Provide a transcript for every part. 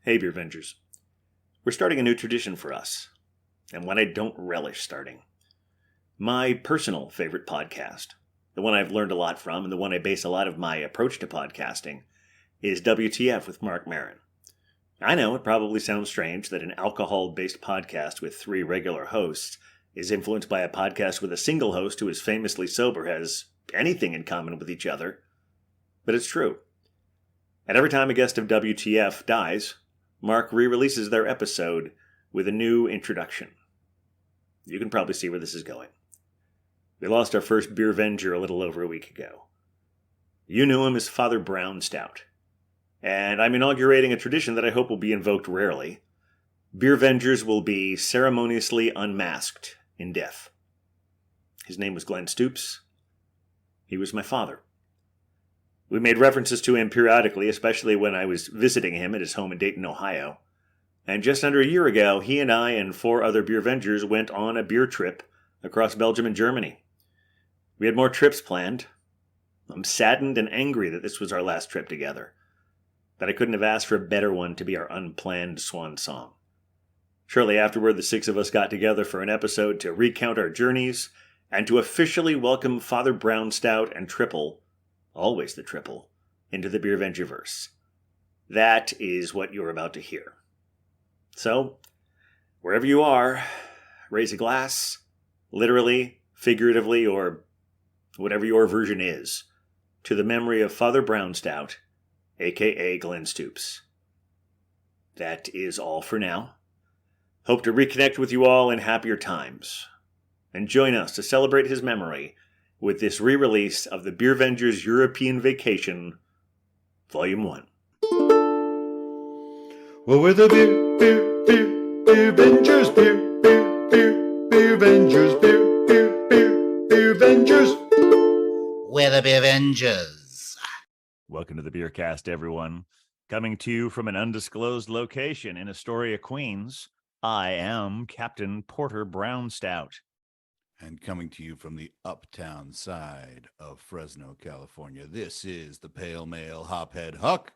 Hey, Beervengers. We're starting a new tradition for us, and one I don't relish starting. My personal favorite podcast, the one I've learned a lot from, and the one I base a lot of my approach to podcasting, is WTF with Mark Maron. I know it probably sounds strange that an alcohol-based podcast with 3 regular hosts is influenced by a podcast with a single host who is famously sober has anything in common with each other, but it's true. And every time a guest of WTF dies, Mark re-releases their episode with a new introduction. You can probably see where this is going. We lost our first Beervenger a little over a week ago. You knew him as Father Brownstout. And I'm inaugurating a tradition that I hope will be invoked rarely. Beervengers will be ceremoniously unmasked in death. His name was Glenn Stoops. He was my father. We made references to him periodically, especially when I was visiting him at his home in Dayton, Ohio. And just under a year ago, he and I and 4 other Beervengers went on a beer trip across Belgium and Germany. We had more trips planned. I'm saddened and angry that this was our last trip together, that I couldn't have asked for a better one to be our unplanned swan song. Shortly afterward, the 6 of us got together for an episode to recount our journeys and to officially welcome Father Brownstout and Triple, always the Triple, into the Beervengerverse. That is what you're about to hear. So, wherever you are, raise a glass, literally, figuratively, or whatever your version is, to the memory of Father Brownstout, a.k.a. Glenn Stoops. That is all for now. Hope to reconnect with you all in happier times. And join us to celebrate his memory with this re-release of the Beervengers European Vacation, Volume 1. Well, we're the Beervengers, Beervengers, Beervengers. We're the Beervengers. Welcome to the Beercast, everyone. Coming to you from an undisclosed location in Astoria, Queens, I am Captain Porter Brownstout. And coming to you from the uptown side of Fresno, California, this is the Pale Male Hophead Huck.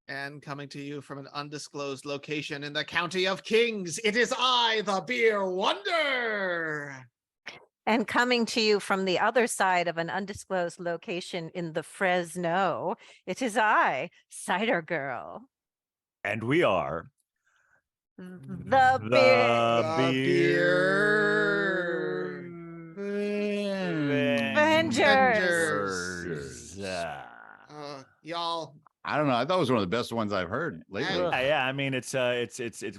And coming to you from an undisclosed location in the County of Kings, it is I, the Beer Wonder. And coming to you from the other side of an undisclosed location in the Fresno, it is I, Cider Girl. And we are The Beervengers. Y'all, I don't know. I thought it was one of the best ones I've heard lately. Yeah. I mean, it's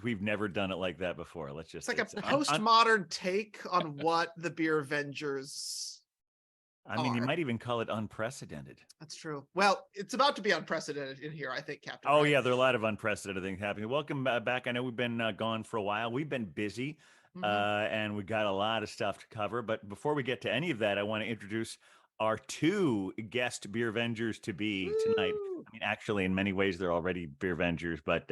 we've never done it like that before. Let's just. it's like a postmodern take on what the Beervengers. I mean, you might even call it unprecedented. That's true. Well, it's about to be unprecedented in here, I think, Captain. Oh, right? yeah, there are a lot of unprecedented things happening. Welcome back. I know we've been gone for a while. We've been busy, and we got a lot of stuff to cover. But before we get to any of that, I want to introduce our 2 guest Beervengers to be tonight. I mean, actually, in many ways, they're already Beervengers, but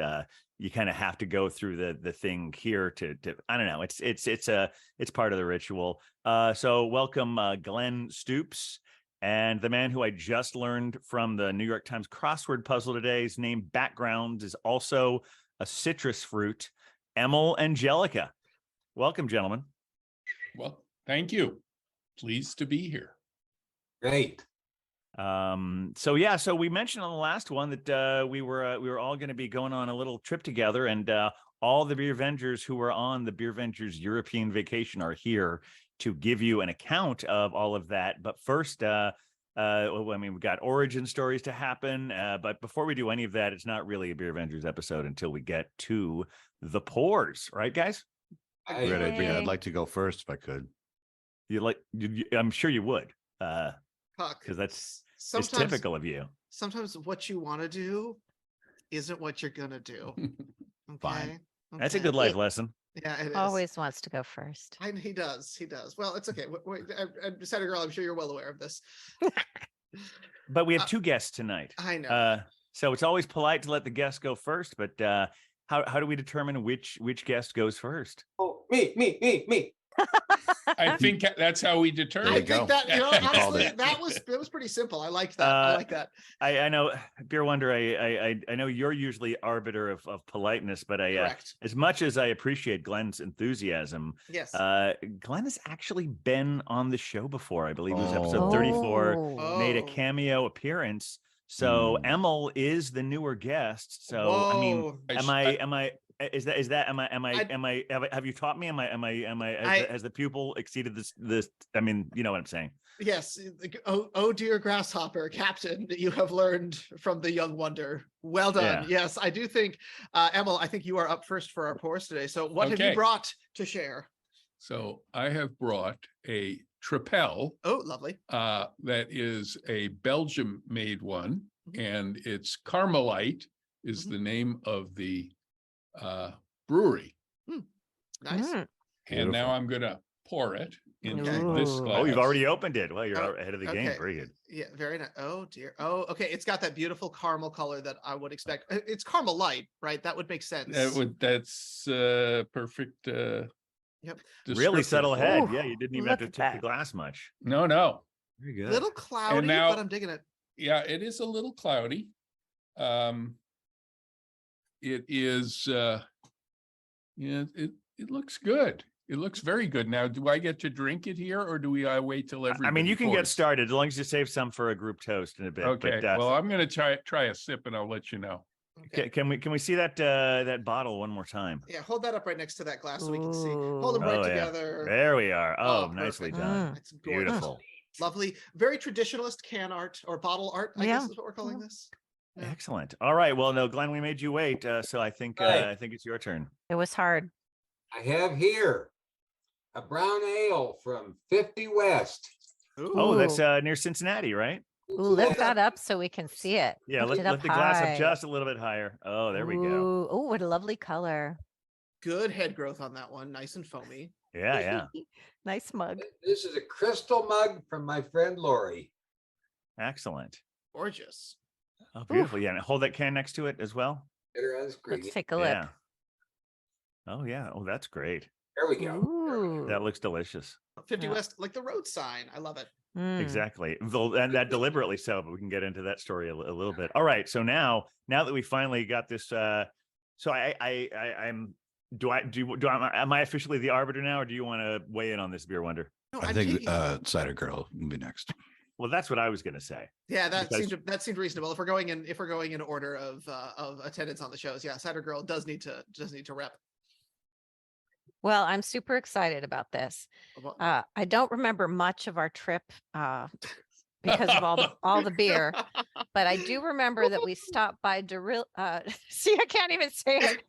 you kind of have to go through the thing here to I don't know. It's part of the ritual. So welcome Glenn Stoops, and the man who I just learned from the New York Times crossword puzzle today. His name background is also a citrus fruit, Emil Angelica. Welcome, gentlemen. Well, thank you. Pleased to be here. Great. So we mentioned on the last one that we were all going to be going on a little trip together, and all the Beervengers who were on the Beervengers European Vacation are here to give you an account of all of that. But first, I mean, we've got origin stories to happen, but before we do any of that, it's not really a Beervengers episode until we get to the pours, right, guys? Great idea. I'd like to go first if I could. I'm sure you would. Huck, Because it's sometimes typical of you. Sometimes what you want to do isn't what you're gonna do. Okay. Fine. That's a good life lesson. Yeah, it is. Always wants to go first. He does. Well, it's okay. Wait, Cider Girl, I'm sure you're well aware of this. But we have 2 guests tonight. I know. So it's always polite to let the guest go first, but how do we determine which guest goes first? Oh, me. I think that's how we There determine. you I go. think that, You called honestly, it. that was pretty simple. I liked that. I like that. I know, Beer Wonder. I know you're usually arbiter of politeness, but Correct. as much as I appreciate Glenn's enthusiasm, Yes. Glenn has actually been on the show before. I believe it was episode Oh. 34. Oh. Made a Oh. cameo appearance. So Hmm. Emil is the newer guest. So I mean, Whoa. have you taught me? Has the pupil exceeded this? I mean, you know what I'm saying. Yes. Oh, dear grasshopper, Captain, you have learned from the young wonder. Well done. Yeah. Yes, I do think, Emil, I think you are up first for our pours today. So what have you Okay. brought to share? So I have brought a Tripel Oh, lovely. that is a Belgium-made one, Mhm. and it's Carmelite is Mhm. the name of the brewery. Nice. Mm. And now Beautiful. I'm gonna pour it into Okay. this Ooh. glass. Oh, you've already opened it. Well, you're Oh, ahead of the game. okay. Very good. Yeah, very nice. Oh dear. Oh, okay. It's got that beautiful caramel color that I would expect. It's caramel light, right? That would make sense. That's perfect. Really descriptive. subtle head. Ooh, Yeah, you didn't even look have to at tip the that. glass much. No. Very good. Little cloudy, now- but I'm digging it. Yeah, it is a little cloudy. It is it looks good. It looks very good. Now, do I get to drink it here, or do I wait till everybody I mean, you can get pours? started as long as you save some for a group toast in a bit. Okay. But, Well, I'm gonna try a sip, and I'll let you know. Okay. can we see that bottle one more time? Yeah, hold that up right next to that glass so we can see. Hold them Ooh. right Oh, yeah. together. There we are. Oh, Oh, nicely perfect. done. It's gorgeous. Beautiful. Lovely. Very traditionalist can art or bottle art, I Yeah. guess is what we're calling this. Yeah. Excellent. All right. Well, no, Glenn, we made you wait, so I think Right. it's your turn. It was hard. I have here a brown ale from 50 West. Oh, that's Ooh. near Cincinnati, right? Ooh, lift that up so we can see it. Yeah. Lift it up Lift the glass up high. just a little bit higher. Oh, there we go. Ooh, oh, what a lovely color. Good head growth on that one. Nice and foamy. Yeah, yeah. Nice mug. This is a crystal mug from my friend Lori. Excellent. Gorgeous. Oh, beautiful. Yeah. And hold that can next to it as well. Get her on the screen. Let's take a look. Yeah. Oh, yeah. Oh, that's great. There we go. Ooh. That looks delicious. 50 Yeah. West, like the road sign. I love it. Mm. Exactly. And that deliberately so, but we can get into that story a little bit. All right. So now that we finally got this, so am I officially the arbiter now, or do you want to weigh in on this, Beer Wonder? No, I I'm think taking- Cider Girl will be next. Well, that's what I was going to say. yeah, that because- seemed reasonable. If we're going in order of attendance on the shows, yeah, Cider Girl does need to rep. Well, I'm super excited about this. Well, I don't remember much of our trip because of all the beer, but I do remember that we stopped by see, I can't even say it.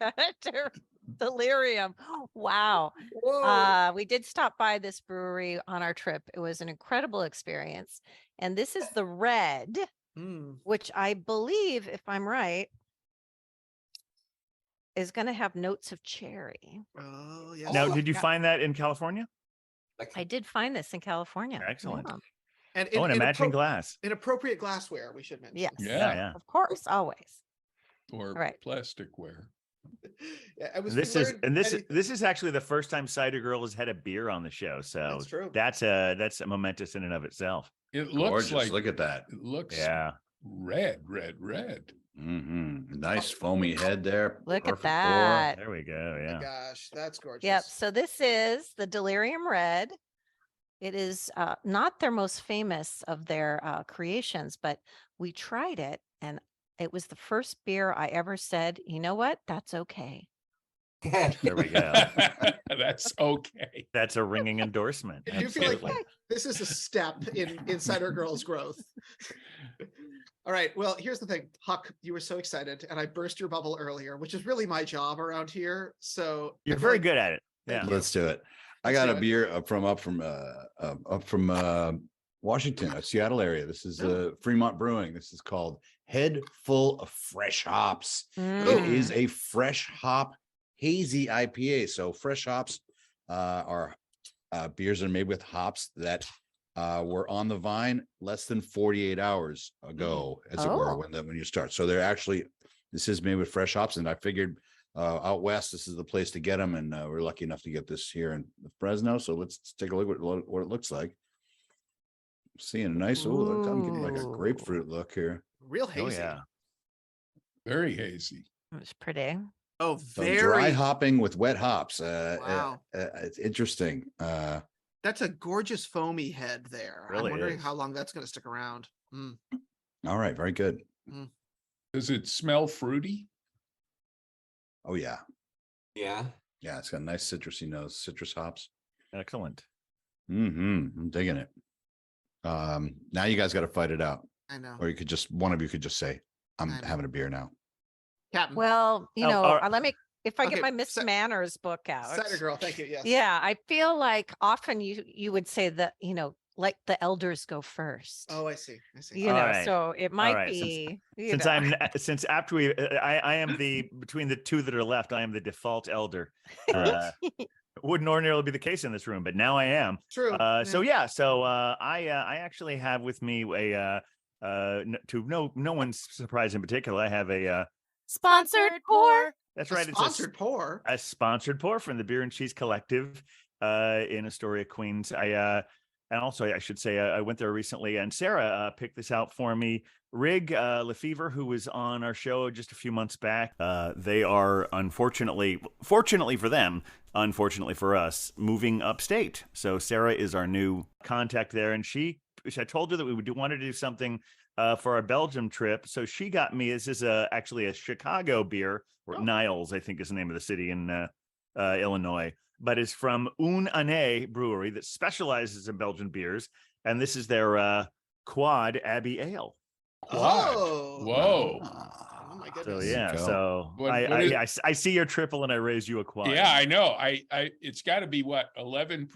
Delirium. Wow. Whoa. We did stop by this brewery on our trip. It was an incredible experience. And this is the red, Mm. which I believe, if I'm right, is going to have notes of cherry. Oh, yes. Now, Oh, did you yeah. find that in California? I did find this in California. Excellent. Yeah. And Oh, and a in matching glass. in appropriate glassware, we should mention. Yes. Yeah. Of course, always. Or Right. plasticware. Yeah, I was This is learned and this anything- this is actually the first time Cider Girl has had a beer on the show. So That's true. that's a momentous in and of itself. It looks Gorgeous. like Look at that. it looks Yeah. red. Nice foamy head there. Look at Perfect pour. that. There we go. Oh my Yeah. gosh, that's gorgeous. Yep. So this is the Delirium Red. It is not their most famous of their creations, but we tried it and it was the first beer I ever said, you know what? That's okay. There we go. That's okay. That's a ringing endorsement. I do feel like Absolutely. this is a step in Cider Girl's growth. All right. Well, here's the thing. Huck, you were so excited and I burst your bubble earlier, which is really my job around here. So You're I feel very like- good at it. Thank Yeah. you. Let's do it. I Let's got do a it. beer up from Washington, Seattle area. This is Fremont Brewing. This is called Head Full of Fresh Hops. It Mm. is a fresh hop hazy IPA. So fresh hops are beers that are made with hops that were on the vine less than 48 hours ago, as it were, Oh. when you start. So they're actually, this is made with fresh hops, and I figured out west, this is the place to get them, and we're lucky enough to get this here in Fresno. So let's take a look at what it looks like. Seeing a nice, I'm getting like a Ooh. grapefruit look here. Real Oh hazy. yeah. Very hazy. It was pretty. Oh, So very dry hopping with wet hops. Wow. It's interesting. That's a gorgeous foamy head there. Really I'm wondering is. how long that's going to stick around. Mm. All right, very good. Does it smell fruity? Oh yeah, Yeah. yeah. It's got a nice citrusy nose, citrus hops. Excellent. I'm digging it. Now you guys got to fight it out, I know. or you could just one of you could just say, "I'm I know. having a beer now." Captain. Well, Oh, all right. let me, if I Okay, get my Miss Sa- Manners book out. Cider girl. Thank you. Yes. Yeah, I feel like often you would say that, like the elders go first. Oh, I see. I see. You All know, right. so it might right, be, Since since after we, I am between the two that are left, I am the default elder. Wouldn't ordinarily be the case in this room, but now I am. True. So I actually have with me to no one's surprise in particular, I have a Sponsored pour. that's A right, it's sponsored pour. a sponsored pour from the Beer and Cheese Collective in Astoria, Queens. And also I should say I went there recently, and Sarah picked this out for me. Rig Lefevre, who was on our show just a few months back. They are fortunately for them, unfortunately for us, moving upstate. So Sarah is our new contact there, and I told her that we wanted to do something for our Belgium trip. So she got me, this is actually a Chicago beer, or Niles, I think is the name of the city in Illinois, but it's from Une Année Brewery that specializes in Belgian beers. And this is their Quad Abbey Ale. Quad. Oh. Whoa. Oh my So goodness. yeah, go. so What I see your triple and I raise you a quad. Yeah, I know. I it's got to be what, 11%,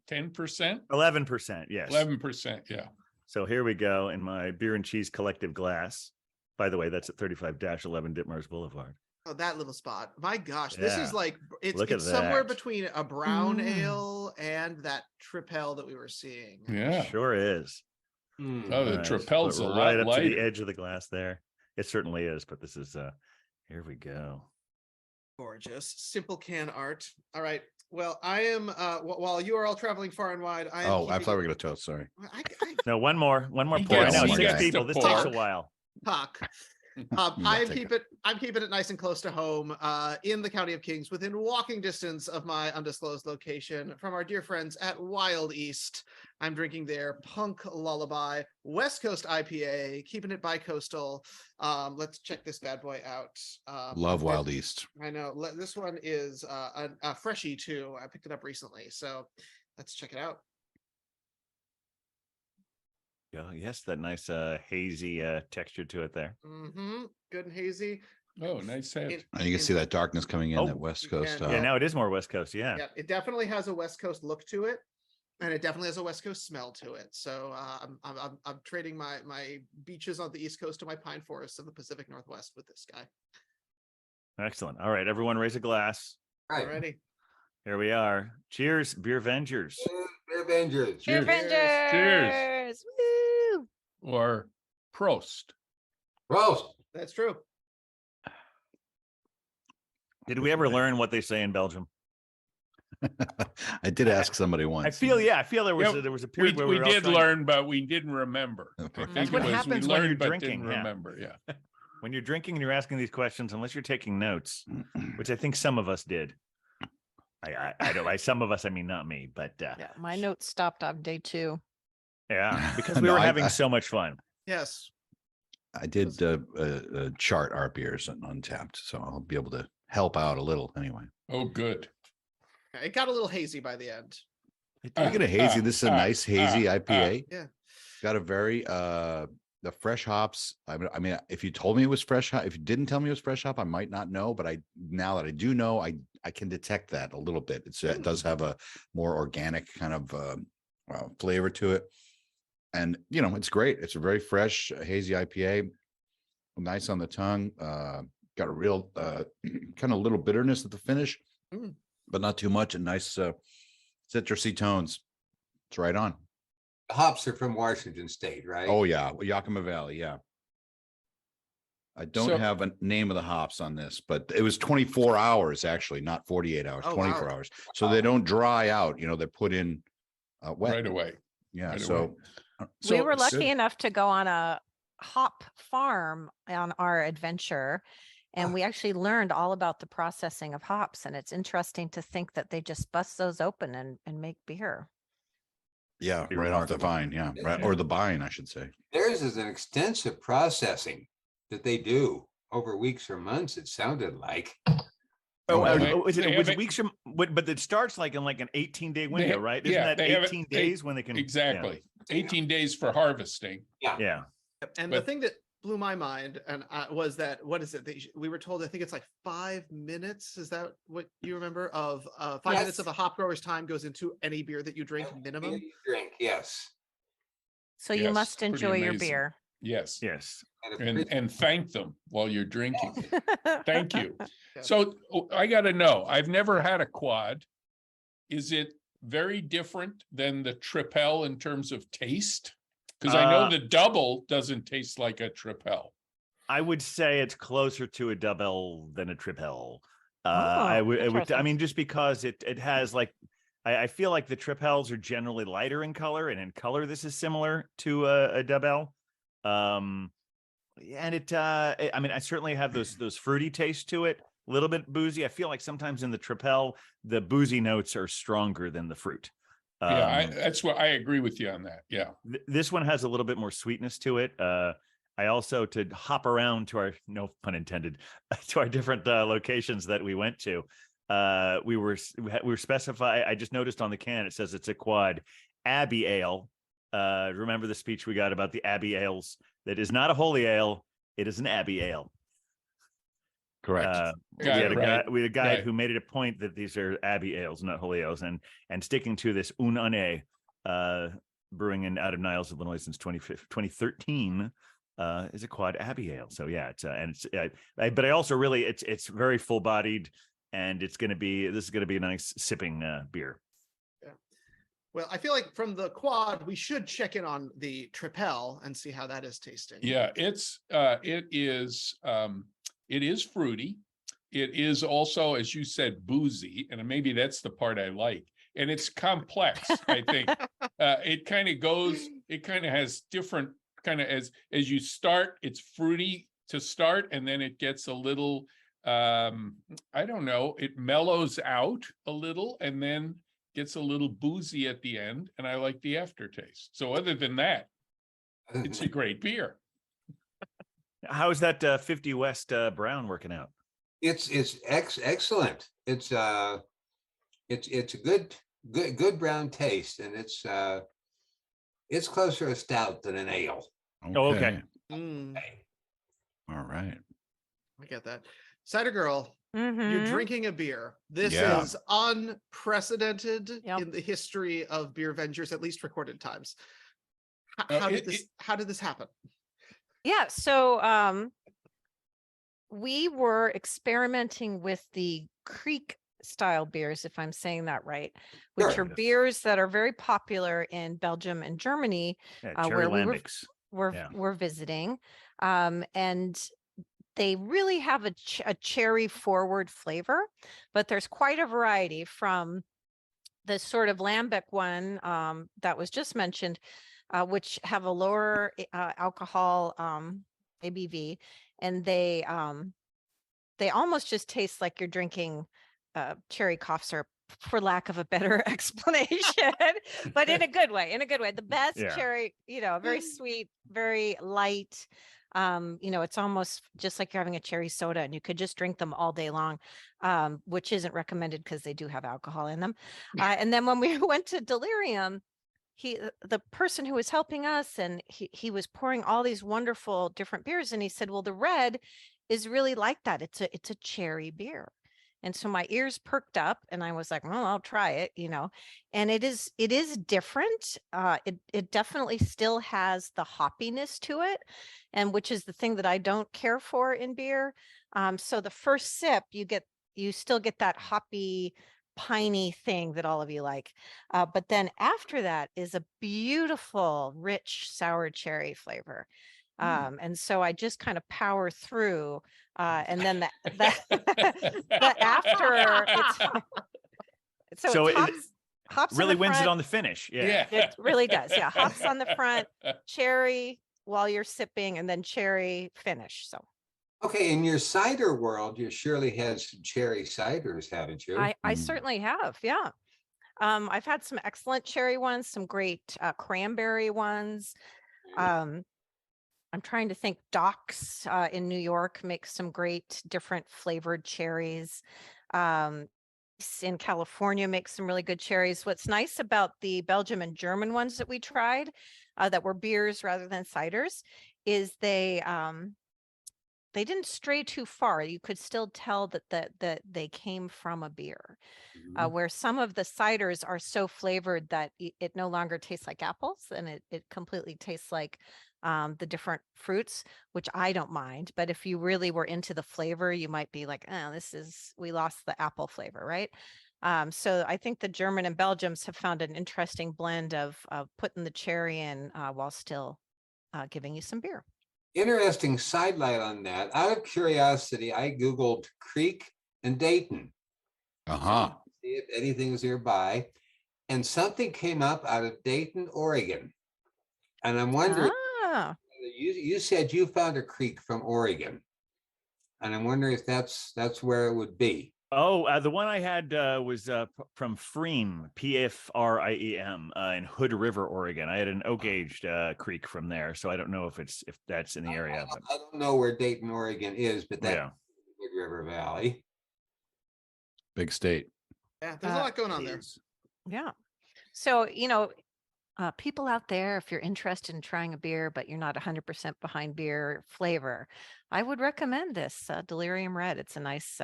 10%? 11%, yes. 11%. Yeah. So here we go in my Beer and Cheese Collective glass. By the way, that's at 35-11 Ditmars Boulevard. Oh, that little spot. My gosh, this is Yeah. like Look at it's somewhere that. between a brown ale and that tripel that we were seeing. Yeah. Sure is. Mm. Oh, the All right, tripel's put a it lot right up to the lighter. edge of the glass there. It certainly is, but this is here we go. Gorgeous. Simple can art. All right. Well, I am while you are all traveling far and wide, I am Oh, I keeping thought we were it- gonna toast. Sorry. I No, one more He pour. I gets- know, he 6 gets people. to This takes a pour. while. talk. I'll take it. I'm keeping it nice and close to home, in the County of Kings, within walking distance of my undisclosed location, from our dear friends at Wild East. I'm drinking their Punk Lullaby West Coast IPA, keeping it bi-coastal. Let's check this bad boy out. Love Wild East. I know this one is a freshie too. I picked it up recently, so let's check it out. Oh, yes, that nice hazy texture to it there. Good and hazy. Oh, nice head. And you can see that darkness coming in Oh, that West you Coast. can, Yeah, now it is more West Coast. Yeah. Yeah, it definitely has a West Coast look to it, and it definitely has a West Coast smell to it. So I'm trading my beaches on the East Coast to my pine forests of the Pacific Northwest with this guy. Excellent. All right, everyone, raise a glass. Right. Already. Here we are. Cheers, Beervengers. Beervengers. Cheers. Beervengers. Woo! Or Prost. Roast. That's true. Did we ever learn what they say in Belgium? I did ask somebody once. I feel there was Yeah, there was a We, period where we we were all did trying- learn, but we didn't remember. Okay. I That's think what it was happens we when learned you're but drinking, didn't yeah. remember. Yeah. when you're drinking and you're asking these questions, unless you're taking notes, which I think some of us did. I don't. Some of us, I mean, not me, but Yeah, my notes stopped on day 2. yeah, because we No, were I- having so much fun. Yes. I did chart our beers on Untapped, so I'll be able to help out a little anyway. Oh, good. It got a little hazy by the end. Speaking of hazy, this is a nice hazy IPA. Yeah. Got a very the fresh hops. I mean, if you told me it was fresh hop, if you didn't tell me it was fresh hop, I might not know. But now that I do know, I can detect that a little bit. It does have a more organic kind of flavor to it, and it's great. It's a very fresh hazy IPA, nice on the tongue. Got a real kind of little bitterness at the finish, but not too much. And nice citrusy tones. It's right on. The hops are from Washington State, right? Oh yeah, Yakima Valley. Yeah. I don't So- have a name of the hops on this, but it was 24 hours actually, not 48 hours, Oh, 24 wow. hours. So they don't dry out, they're put in wet. Right away. Yeah. right So We were So- lucky enough to go on a hop farm on our adventure, and we actually learned all about the processing of hops. And it's interesting to think that they just bust those open and make beer. yeah, Be right off the remarkable. vine. Yeah. Right. Or the vine, I should say. Theirs is an extensive processing that they do over weeks or months, it sounded like. Oh, Okay. is it They was have it- weeks from? But it starts like in like an 18-day window, have- right? yeah, Isn't that they have it- 18 they- days when they can? yeah. Exactly. 18 days for harvesting. Yeah. And the But- thing that blew my mind and was that, what is it? We were told, I think it's like 5 minutes. Is that what you remember of 5 minutes Yes. of a hop grower's time goes into any beer that you drink minimum? Drink, yes. So you Yes, must pretty enjoy your amazing. beer. Yes. Yes. And thank them while you're drinking. Thank you. Yeah. So I got to know, I've never had a quad. Is it very different than the tripel in terms of taste? Because I know the double doesn't taste like a tripel. I would say it's closer to a double than a tripel. Oh, I would. I interesting. mean, just because it has like, I feel like the tripels are generally lighter in color, and in color this is similar to a double. And I mean, I certainly have those fruity tastes to it. A little bit boozy. I feel like sometimes in the tripel, the boozy notes are stronger than the fruit. Yeah, that's what I agree with you on that. Yeah. This one has a little bit more sweetness to it. I also, to hop around to our, no pun intended, to our different locations that we went to, we were specified. I just noticed on the can it says it's a quad Abbey Ale. Remember the speech we got about the Abbey ales? That is not a holy ale; it is an Abbey Ale. Correct. We had a Right, guide right. who made it a point that these are Abbey ales, not holy ales, and sticking to this un année, brewing out of Niles, Illinois since 2013, is a quad Abbey ale. So yeah, but I also really it's very full bodied, and this is going to be a nice sipping beer. Well, I feel like from the quad, we should check in on the tripel and see how that is tasting. Yeah, it is fruity. It is also, as you said, boozy, and maybe that's the part I like. And it's complex, I think. It kind of has different kind of, as you start, it's fruity to start, and then it gets a little, I don't know, it mellows out a little and then gets a little boozy at the end, and I like the aftertaste. So other than that, it's a great beer. How is that 50 West Brown working out? It's excellent. It's a good brown taste, and it's closer to a stout than an ale. Oh, okay. Mm, All right. I get that. Cider Girl, you're Mhm. drinking a beer. This Yeah. is unprecedented Yep. in the history of Beervengers, at least recorded times. Oh, How did this happen? Yeah, so we were experimenting with the Creek style beers, if I'm saying that right, which Sure. are beers that are very popular in Belgium and Germany, Yeah, cherry where we lambics. Yeah. were visiting. And they really have a cherry forward flavor, but there's quite a variety from the sort of lambic one that was just mentioned, which have a lower alcohol ABV, and they almost just taste like you're drinking cherry cough syrup, for lack of a better explanation, but in a good way. The best Yeah. cherry, very sweet, very light. It's almost just like you're having a cherry soda, and you could just drink them all day long, which isn't recommended because they do have alcohol in them. And then when we went to Delirium, the person who was helping us, and he was pouring all these wonderful different beers, and he said, well, the red is really like that. It's a cherry beer. And so my ears perked up, and I was like, well, I'll try it, and it is different. It definitely still has the hoppiness to it, and which is the thing that I don't care for in beer. So the first sip, you still get that hoppy, piney thing that all of you like. But then after that is a beautiful, rich, sour cherry flavor. And so I just kind of power through, and then the after it's so So it's it hops really on the wins it front. on the finish. Yeah. It really does. Yeah, hops on the front, cherry while you're sipping, and then cherry finish. So Okay, in your cider world, you surely had some cherry ciders, haven't you? I certainly have. Yeah. I've had some excellent cherry ones, some great cranberry ones. I'm trying to think. Doc's in New York makes some great different flavored cherries. In California makes some really good cherries. What's nice about the Belgium and German ones that we tried, that were beers rather than ciders, is they didn't stray too far. You could still tell that they came from a beer. Where some of the ciders are so flavored that it no longer tastes like apples, and it completely tastes like the different fruits, which I don't mind. But if you really were into the flavor, you might be like, oh, we lost the apple flavor, right? So I think the German and Belgians have found an interesting blend of putting the cherry in while still giving you some beer. Interesting sidelight on that. Out of curiosity, I Googled Creek and Dayton. Uh-huh. See if anything is nearby. And something came up out of Dayton, Oregon. And I'm wondering, you said you found a creek from Oregon. And I'm wondering if that's where it would be. Oh, the one I had was from Freem, Pfriem, in Hood River, Oregon. I had an oak-aged creek from there, so I don't know if that's in the area. I don't know where Dayton, Oregon is, but that's Yeah. Hood River Valley. Big state. Yeah, there's a lot going on there. Yeah. So, people out there, if you're interested in trying a beer, but you're not 100% behind beer flavor, I would recommend this Delirium Red. It's a nice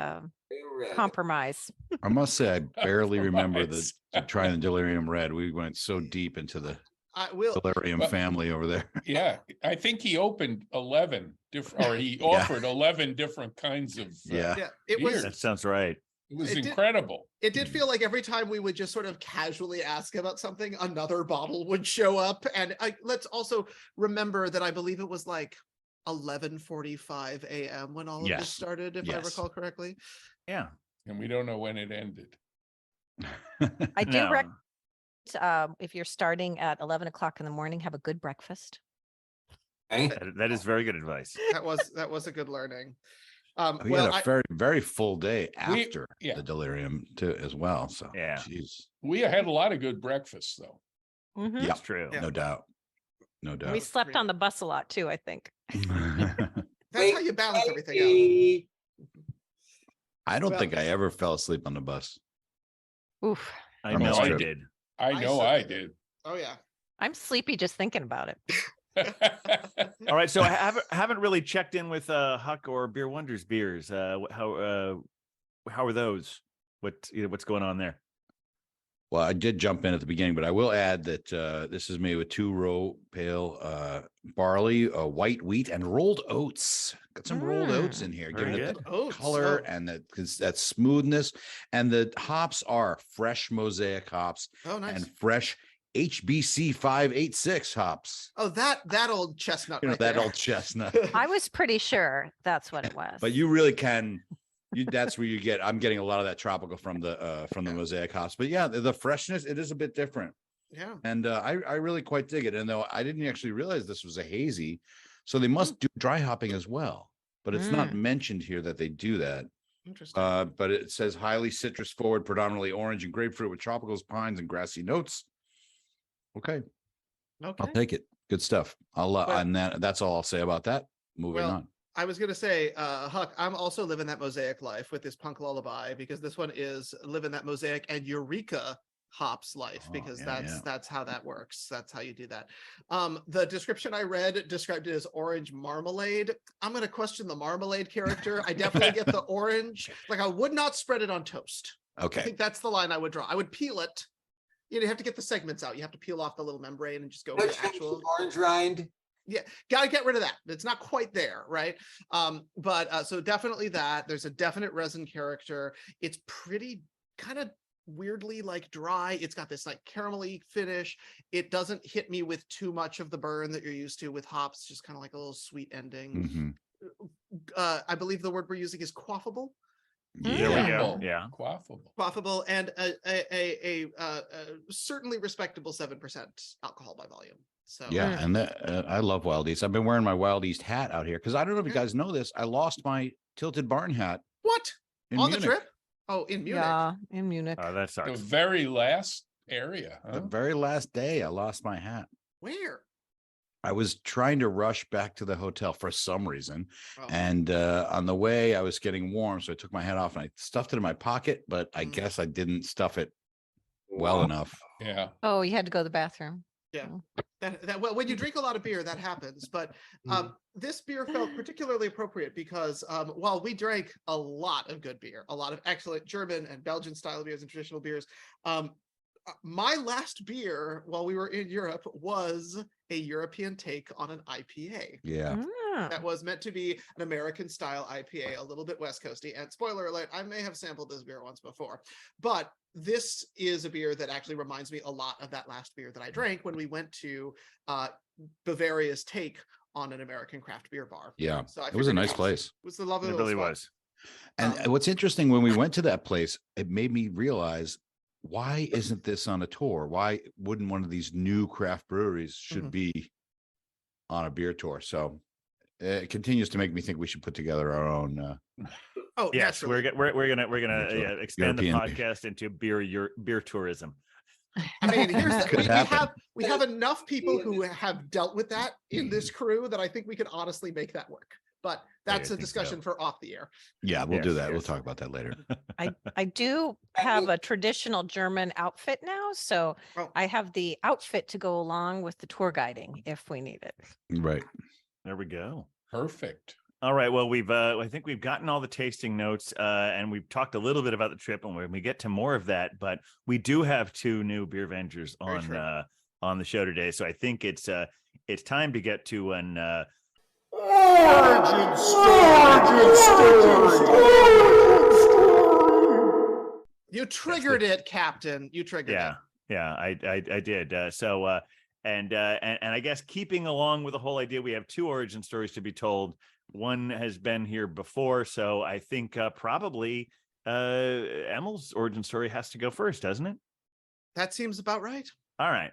compromise. I must say, I barely remember Compromise. trying the Delirium Red. We went so deep into the Delirium family over there. Yeah, I think he opened 11 different, or he offered 11 different kinds of Yeah, it was. beers. That sounds right. It was It incredible. It did feel like every time we would just sort of casually ask about something, another bottle would show up. And let's also remember that I believe it was like 11:45 a.m. when all of this started, if I recall correctly. Yeah. And we don't know when it ended. I do recommend, if you're starting at 11 o'clock in the morning, have a good breakfast. Okay. That is very good advice. That was a good learning. We had a very, very full day after the Delirium too, as well. So yeah, geez. We had a lot of good breakfasts though. Mm-hmm. Yeah, that's true. No doubt. No doubt. We slept on the bus a lot too, I think. That's how you balance everything out. I don't think I ever fell asleep on the bus. Oof. I know I did. I know I did. Oh yeah. I'm sleepy just thinking about it. All right, so I haven't really checked in with Huck or Beer Wonders beers. How are those? What's going on there? Well, I did jump in at the beginning, but I will add that this is made with 2-row pale barley, white wheat, and rolled oats. Got some rolled oats in here, giving it that color and that smoothness. And the hops are fresh mosaic hops and fresh HBC 586 hops. Oh, that old chestnut. That old chestnut. I was pretty sure that's what it was. But you really can. That's where you get. I'm getting a lot of that tropical from the mosaic hops. But yeah, the freshness, it is a bit different. Yeah. And I really quite dig it. And though I didn't actually realize this was a hazy, so they must do dry hopping as well. But it's not mentioned here that they do that. Interesting. But it says highly citrus forward, predominantly orange and grapefruit with tropicals, pines, and grassy notes. Okay. I'll take it. Good stuff. And that's all I'll say about that. Moving on. I was going to say, Huck, I'm also living that mosaic life with this punk lullaby, because this one is living that mosaic and Eureka hops life, because that's how that works. That's how you do that. The description I read described it as orange marmalade. I'm going to question the marmalade character. I definitely get the orange. Like, I would not spread it on toast. Okay. I think that's the line I would draw. I would peel it. You have to get the segments out. You have to peel off the little membrane and just go with the actual orange rind. Yeah, gotta get rid of that. It's not quite there, right? But so definitely that. There's a definite resin character. It's pretty kind of weirdly like dry. It's got this like caramelly finish. It doesn't hit me with too much of the burn that you're used to with hops, just kind of like a little sweet ending. I believe the word we're using is quaffable. There we go. Quaffable. Yeah. Quaffable, and a certainly respectable 7% alcohol by volume. So Yeah, and I love Wild East. I've been wearing my Wild East hat out here because I don't know if you guys know this. I lost my tilted barn hat. What? In On Munich. the trip? Oh, in Munich. Yeah, in Munich. Oh, that The sucks. very last area. The Huh? very last day, I lost my hat. Where? I was trying to rush back to the hotel for some reason. Oh. And on the way, I was getting warm. So I took my hat off and I stuffed it in my pocket, but I guess I didn't stuff it well enough. Yeah. Oh, you had to go to the bathroom. Yeah. Well, when you drink a lot of beer, that happens. But this beer felt particularly appropriate because while we drank a lot of good beer, a lot of excellent German and Belgian style beers and traditional beers, my last beer while we were in Europe was a European take on an IPA. Yeah. That was meant to be an American style IPA, a little bit West Coasty. And spoiler alert, I may have sampled this beer once before, but this is a beer that actually reminds me a lot of that last beer that I drank when we went to Bavaria's take on an American craft beer bar. Yeah. So It was a nice it place. It was the lovely It little really spot. was. And what's interesting, when we went to that place, it made me realize, why isn't this on a tour? Why wouldn't one of these new craft breweries should be on a beer tour? So it continues to make me think we should put together our own. Oh, Yes, we're gonna expand the European podcast into beer tourism. I mean, here's the, Could happen. we have enough people who have dealt with that in this crew that I think we could honestly make that work. But that's a think discussion for off the air. Yeah, we'll do Yes, that. We'll yes. talk about that later. I do have a traditional German outfit now, so Oh. I have the outfit to go along with the tour guiding if we need it. Right. There we go. Perfect. All right. Well, I think we've gotten all the tasting notes, and we've talked a little bit about the trip, and we get to more of that. But we do have 2 new Beervengers on the show today, so I think it's time to get to an origin story. You triggered it, Captain. You triggered it. Yeah, I did. And I guess keeping along with the whole idea, we have 2 origin stories to be told. One has been here before, so I think probably Emil's origin story has to go first, doesn't it? That seems about right. All right.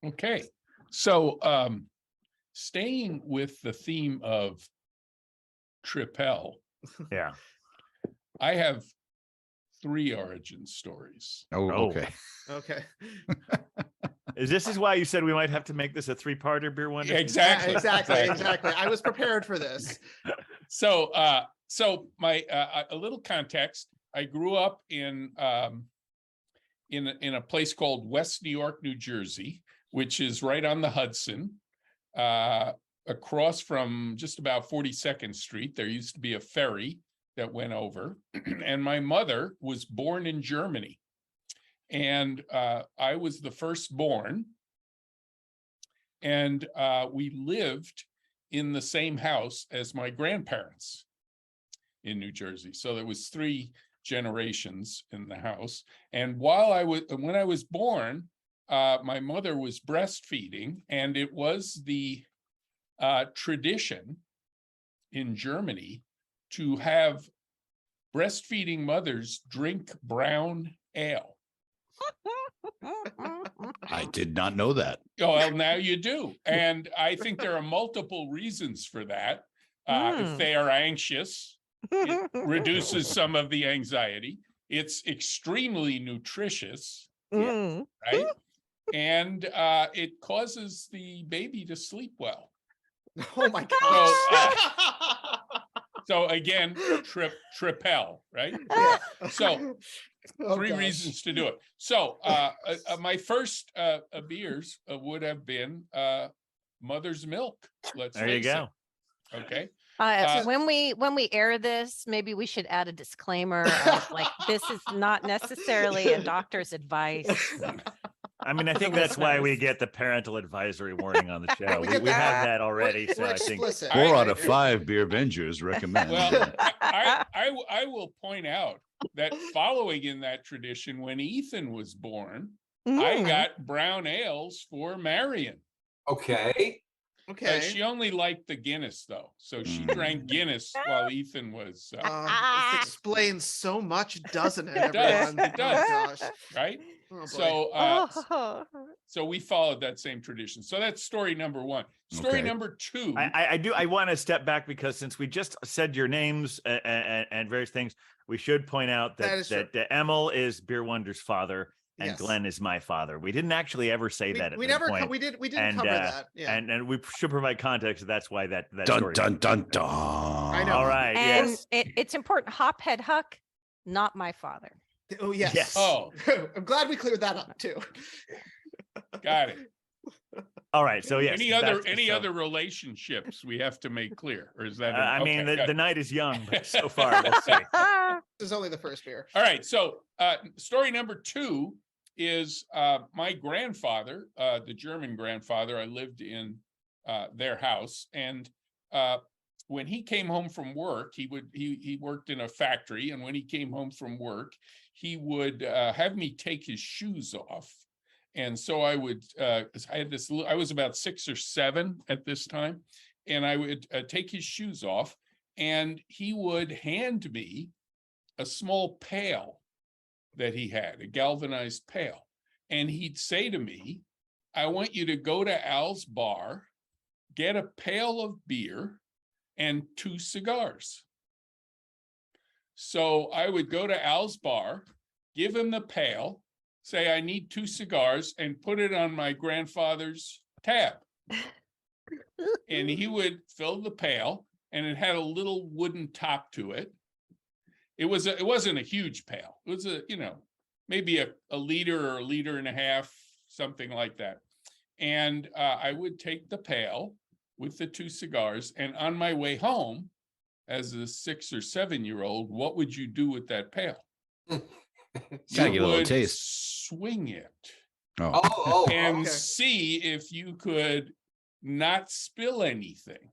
Okay. So staying with the theme of Tripel, Yeah. I have 3 origin stories. Oh, Oh. okay. Okay. This is why you said we might have to make this a 3-parter, Beer Wonder? Exactly. Exactly. I was prepared for this. So my a little context. I grew up in a place called West New York, New Jersey, which is right on the Hudson, across from just about 42nd Street. There used to be a ferry that went over, and my mother was born in Germany, and I was the firstborn, and we lived in the same house as my grandparents in New Jersey. So there was 3 generations in the house. And when I was born, my mother was breastfeeding, and it was the tradition in Germany to have breastfeeding mothers drink brown ale. I did not know that. Oh, well, now you do. And I think there are multiple reasons for that. If they are anxious, it reduces some of the anxiety. It's extremely nutritious, right? And it causes the baby to sleep well. Oh my gosh. So again, Tripel, right? So 3 reasons to do it. So my first beers would have been mother's milk. There you go. It. Okay. When we air this, maybe we should add a disclaimer of like, this is not necessarily a doctor's advice. I mean, I think that's why we get the parental advisory warning on the show. We we get have that. that already. We're So I think explicit. 4 out of 5 Beervengers recommend. Well, I will point out that following in that tradition, when Ethan was born, I got brown ales for Marion. Okay. Okay. She only liked the Guinness though, so she drank Guinness while Ethan was. This explains so much, doesn't it? It does. Everyone? It does. Oh, gosh. Right. Oh, boy. So, so we followed that same tradition. So that's story number one. Story number two. I want to step back because since we just said your names and various things, we should point out that Emil is Beer Wonder's father. And Yes. Glenn is my father. We didn't actually ever say that at we this never point. we didn't cover that. Yeah. And we should provide context. That's why that Dun story. dun dun dun. I know. All right. And Yes. it's important. Hophead Huck, not my father. Oh yes. Yes. Oh, I'm glad we cleared that up too. got it. All right. So yes. Any other relationships we have to make clear, or is that? I mean, okay, the night is young, but so far we'll see. This is only the first beer. All right. So story number two is my grandfather, the German grandfather. I lived in their house, and when he came home from work, he worked in a factory, and when he came home from work, he would have me take his shoes off. And so I would, I was about 6 or 7 at this time, and I would take his shoes off, and he would hand me a small pail that he had, a galvanized pail. And he'd say to me, I want you to go to Al's bar, get a pail of beer and 2 cigars. So I would go to Al's bar, give him the pail, say, I need 2 cigars, and put it on my grandfather's tab. And he would fill the pail, and it had a little wooden top to it. It wasn't a huge pail. It was maybe a liter or a liter and a half, something like that. And I would take the pail with the 2 cigars, and on my way home, as a 6 or 7-year-old, what would you do with that pail? Gotta get a little would taste. swing it And and see if you could not spill anything,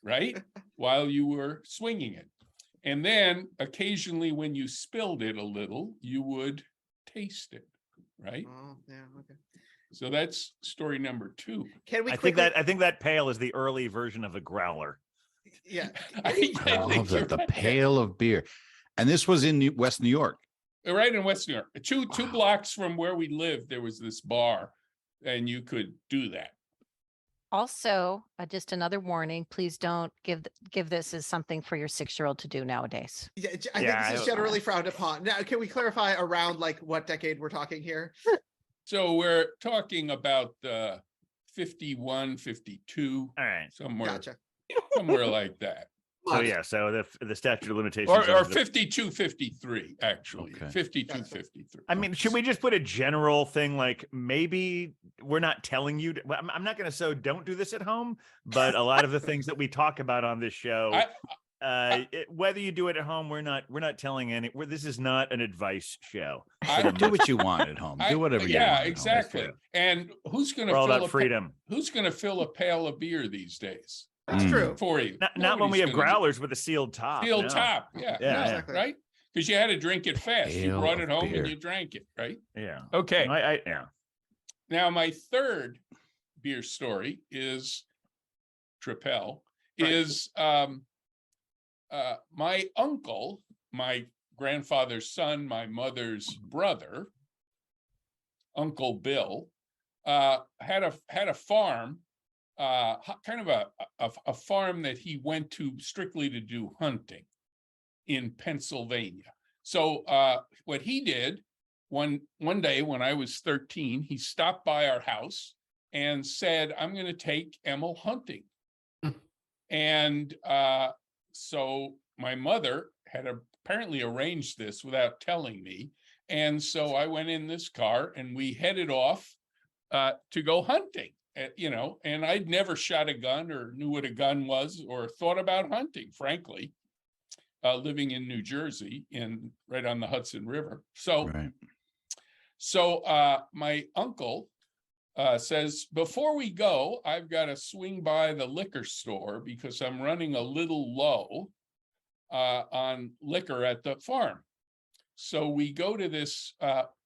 right? While you were swinging it. And then occasionally when you spilled it a little, you would taste it, right? Oh, yeah, okay. So that's story number 2. Can we I think that pail is the early version of a growler. Yeah. I I love you're that, the right. pail of beer. And this was in West New York. Right in West New York. Two blocks from where we lived, there was this bar, and you could do that. Also, just another warning, please don't give this as something for your 6-year-old to do nowadays. Yeah, I think this is generally frowned upon. Now, can we clarify around like what decade we're talking here? So we're talking about 51, 52, All right. somewhere like that. So yeah, so the statute of limitations Or 52, 53, actually. Okay. 52, 53. I mean, should we just put a general thing like maybe we're not telling you to, well, I'm not going to say don't do this at home, but a lot of the things that we talk about on this show, whether you do it at home, we're not telling this is not an advice show. Do what you want at home. Do whatever you want. Yeah, exactly. And who's going to We're all fill about freedom. Who's going to fill a pail of beer these days? That's true. For you. Not when we have Nobody's gonna growlers with a sealed top. Sealed no. top. Yeah. Yeah, exactly. Right? Because you had to drink it fast. You Pail brought it of home beer. and you drank it, right? Yeah. Okay. Yeah. Now, my third beer story is Tripel, is my uncle, my grandfather's son, my mother's brother, Uncle Bill, had a farm, kind of a farm that he went to strictly to do hunting in Pennsylvania. So what he did one day when I was 13, he stopped by our house and said, I'm going to take Emil hunting. And so my mother had apparently arranged this without telling me. And so I went in this car and we headed off to go hunting, and I'd never shot a gun or knew what a gun was or thought about hunting, frankly, living in New Jersey right on the Hudson River. So my uncle says, before we go, I've got to swing by the liquor store because I'm running a little low on liquor at the farm. So we go to this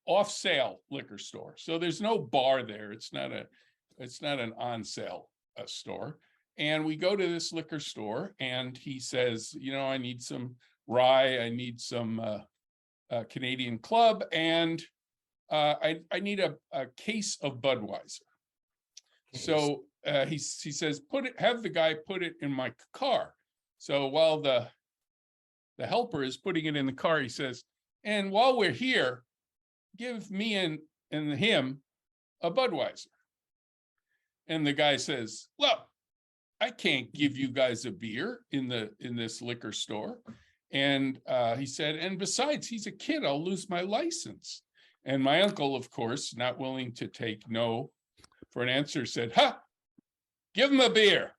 off sale liquor store. So there's no bar there. It's not an on sale store. And we go to this liquor store and he says, I need some rye, I need some Canadian Club, and I need a case of Budweiser. So he says, have the guy put it in my car. So while the helper is putting it in the car, he says, and while we're here, give me and him a Budweiser. And the guy says, well, I can't give you guys a beer in this liquor store. And he said, and besides, he's a kid, I'll lose my license. And my uncle, of course, not willing to take no for an answer, said, give him a beer.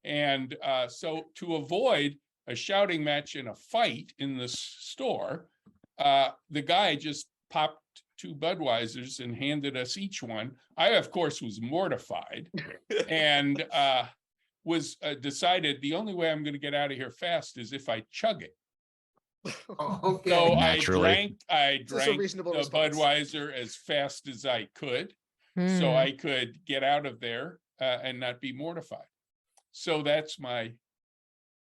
And so to avoid a shouting match and a fight in the store, the guy just popped 2 Budweisers and handed us each one. I, of course, was mortified and was decided the only way I'm going to get out of here fast is if I chug it. Okay. So Naturally. I This is a drank reasonable the response. Budweiser as fast as I could, so I could get out of there and not be mortified. So that's my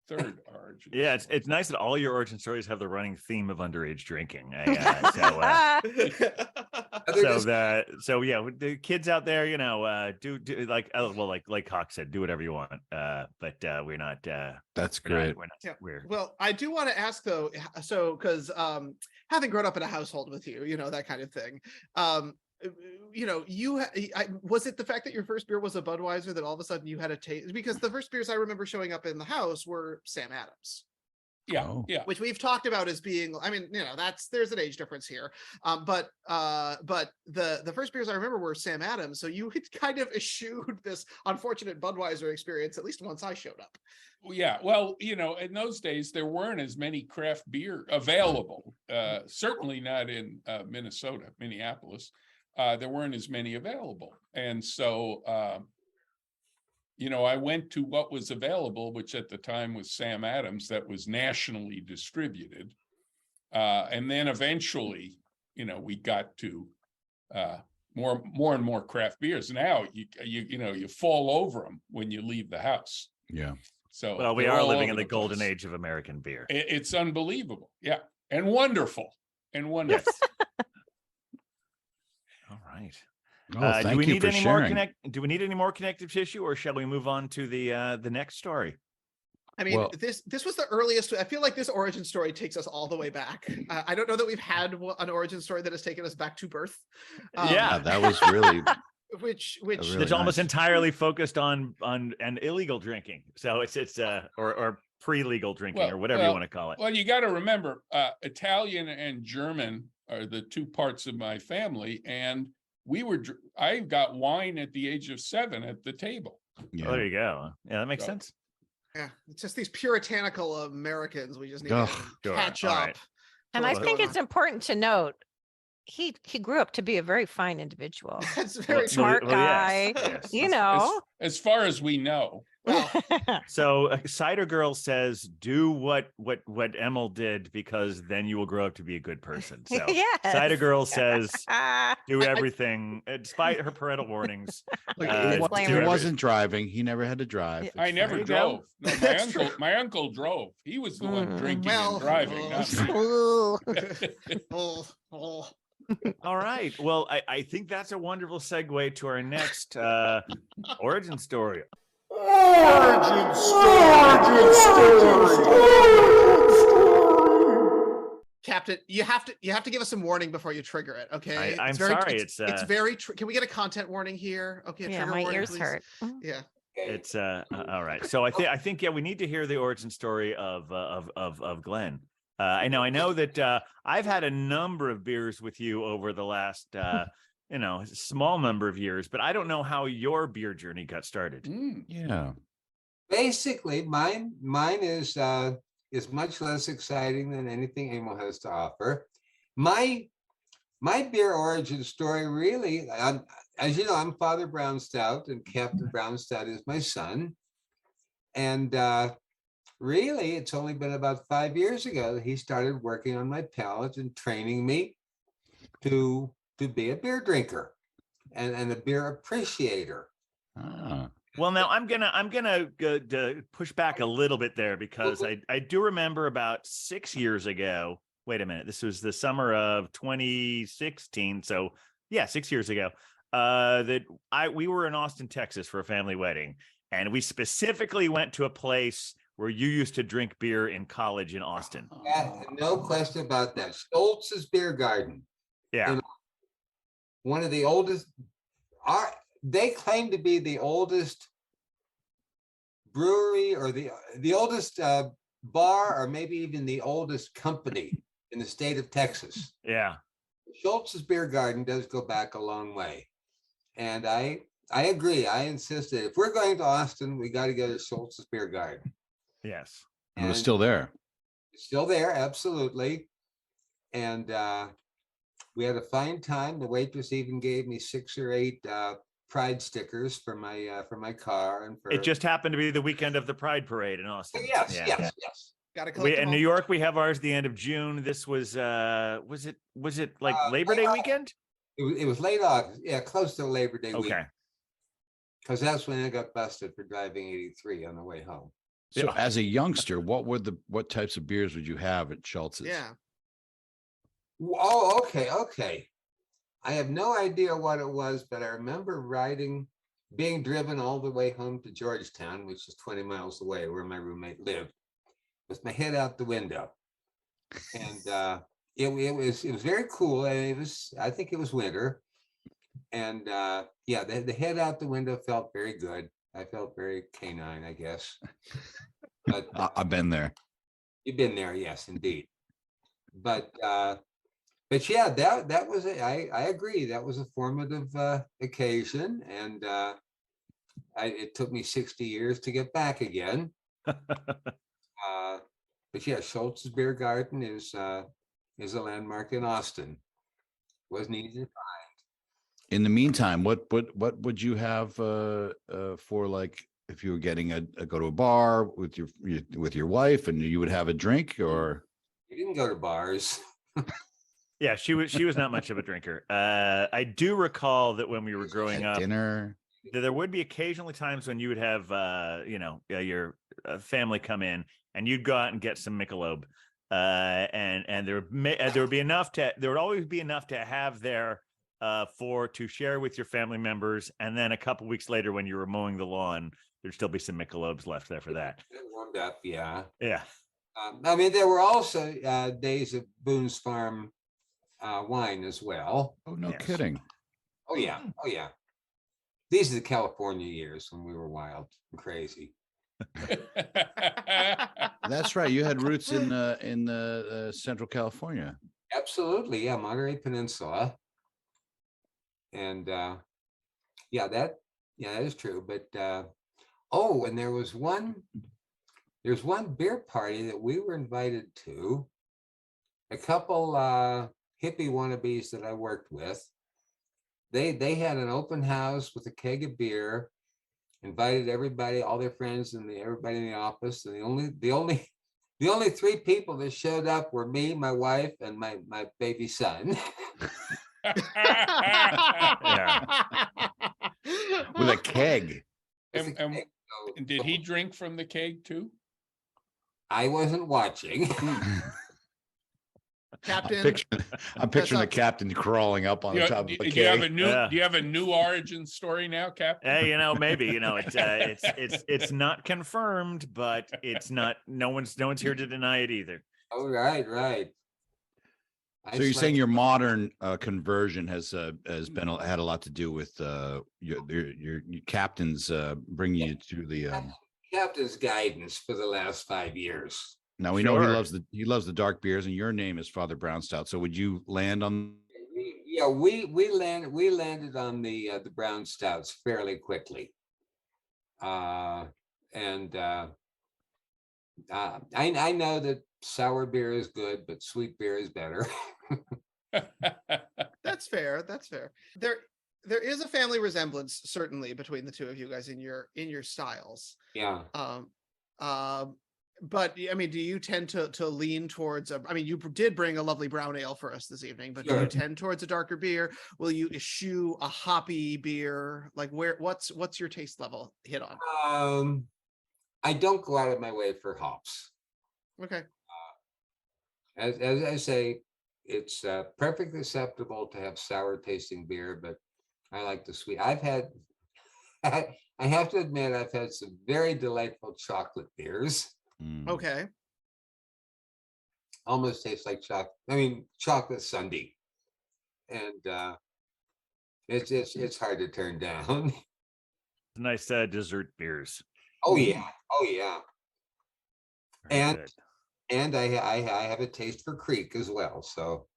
third origin. Yeah, it's nice that all your origin stories have the running theme of underage drinking. So yeah, with the kids out there, do like like Hawk said, do whatever you want. But we're not. That's great. We're Well, I do want to ask though, so because having grown up in a household with you, that kind of thing. Was it the fact that your first beer was a Budweiser that all of a sudden you had a taste? Because the first beers I remember showing up in the house were Sam Adams. Yeah, Oh. yeah. Which we've talked about as being, there's an age difference here. But the first beers I remember were Sam Adams. So you had kind of eschewed this unfortunate Budweiser experience, at least once I showed up. Yeah, well, in those days, there weren't as many craft beer available. Certainly not in Minneapolis. There weren't as many available. And so, I went to what was available, which at the time was Sam Adams, that was nationally distributed. And then eventually, we got to more and more craft beers. Now you fall over them when you leave the house. Yeah. So well, we they're are all living over in the golden place. age of American beer. It's unbelievable. Yeah. And wonderful. Yes. All right. Oh, do we thank you need for any sharing. Do we need any more connective tissue, or shall we move on to the next story? I mean, Well- this was the earliest. I feel like this origin story takes us all the way back. I don't know that we've had an origin story that has taken us back to birth. Yeah. That was really Which really It's almost nice. entirely focused on an illegal drinking. So it's or pre-legal drinking, or whatever you want to call it. Well, you got to remember, Italian and German are the 2 parts of my family, and I got wine at the age of 7 at the table. yeah. Oh, there you go. Yeah, that makes So- sense. yeah, it's just these puritanical Americans. We just need Ugh, to sure. catch All up. right. And to I what's think going it's important to note he grew up to be a very fine individual. on. That's very Well, Smart well, yes, guy, yes. you know. As far as we know. well. So Cider Girl says, do what Emil did, because then you will grow up to be a good person. So Yes. Cider Girl says, Ah, do everything, despite her parental warnings. Like, Uh, he, wa- do he disclaimer. wasn't driving. He never had to drive. Yeah. It's I never you drove. go. No, That's true. my uncle drove. He was the one drinking Well, and driving. Not me. ooh. Oh. All right. Well, I think that's a wonderful segue to our next origin story. Captain, you have to give us some warning before you trigger it. Okay, I'm very, sorry, It's it's, very. Can we get a content warning here? Okay, a Yeah, trigger my warning, ears please. hurt. Yeah. It's all right. So I think yeah, we need to hear the origin story of Glenn. I know that I've had a number of beers with you over the last small number of years, but I don't know how your beer journey got started. Yeah. Basically, mine is much less exciting than anything Emil has to offer. My beer origin story really, as you know, I'm Father Brownstout, and Captain Brownstout is my son. And Really, it's only been about 5 years ago that he started working on my palate and training me to be a beer drinker and a beer appreciator. Ah. Well, now I'm gonna push back a little bit there because I do remember about 6 years ago. Wait a minute, this was the summer of 2016. So yeah, 6 years ago. We were in Austin, Texas for a family wedding, and we specifically went to a place where you used to drink beer in college in Austin. No question about that. Stoltz's Beer Garden. Yeah. One of the oldest. They claim to be the oldest brewery or the oldest bar, or maybe even the oldest company in the state of Texas. Yeah. Schultz's Beer Garden does go back a long way. And I agree. I insist that if we're going to Austin, we got to go to Schultz's Beer Garden. Yes. And it was still there. It's still there, absolutely. And we had a fine time. The waitress even gave me 6 or 8 Pride stickers for my car, and for It just happened to be the weekend of the Pride Parade in Austin. yes. Got to collect In them New all. York, we have ours the end of June. This was it like Labor Day weekend? It was late August, yeah, close to Labor Day week. Okay. Because that's when I got busted for driving 83 on the way home. So Yeah. as a youngster, what types of beers would you have at Schultz's? Yeah. Oh, okay. I have no idea what it was, but I remember being driven all the way home to Georgetown, which is 20 miles away where my roommate lived, with my head out the window. And it was very cool. And I think it was winter. And yeah, the head out the window felt very good. I felt very canine, I guess. But I've been there. you've been there, yes, indeed. But yeah, that was it. I agree. That was a formative occasion, and it took me 60 years to get back again. But yeah, Schultz's Beer Garden is a landmark in Austin. Wasn't easy to find. In the meantime, what would you have for, like, if you were getting go to a bar with your wife and you would have a drink? Or We didn't go to bars. Yeah, she was not much of a drinker. I do recall that when we were growing up, dinner? there would be occasionally times when you would have your family come in and you'd go out and get some Michelob, and there would always be enough to have there to share with your family members, and then a couple weeks later when you were mowing the lawn, there'd still be some Michelobs left there for that. It warmed up, yeah. Yeah. I mean, there were also days of Boone's Farm wine as well. Oh, no Yes. kidding. Oh yeah. These are the California years when we were wild and crazy. That's right. You had roots in Central California. Absolutely, yeah, Monterey Peninsula. And that is true. But and there's one beer party that we were invited to. A couple hippie wannabes that I worked with. They had an open house with a keg of beer, invited everybody, all their friends, and everybody in the office. And the only 3 people that showed up were me, my wife, and my baby son. With a keg. With a And keg. So- did he drink from the keg too? I wasn't watching. Captain. I'm picturing the captain crawling up on the top of the Do you have keg. do you have a new origin story now, Captain? Hey, maybe it's not confirmed, but it's not. No one's here to deny it either. Oh, right. So you're saying your modern conversion has had a lot to do with your captain's bringing you to the. Captain's guidance for the last 5 years. Now we know Sure. he loves the dark beers, and your name is Father Brownstout. So would you land on? We landed on the brown stouts fairly quickly. I know that sour beer is good, but sweet beer is better. That's fair. There is a family resemblance certainly between the two of you guys in your styles. Yeah. But I mean, do you tend to lean towards I mean, you did bring a lovely brown ale for us this evening, but do you tend towards a darker beer? Will you eschew a hoppy beer? Like what's your taste level hit on? I don't go out of my way for hops. Okay. As I say, it's perfectly acceptable to have sour tasting beer, but I like the sweet. I have to admit, I've had some very delightful chocolate beers. Okay. Almost tastes like chocolate. I mean, chocolate sundae, and it's hard to turn down. Nice dessert beers. Oh yeah, oh yeah. Very And good. and I have a taste for Creek as well. So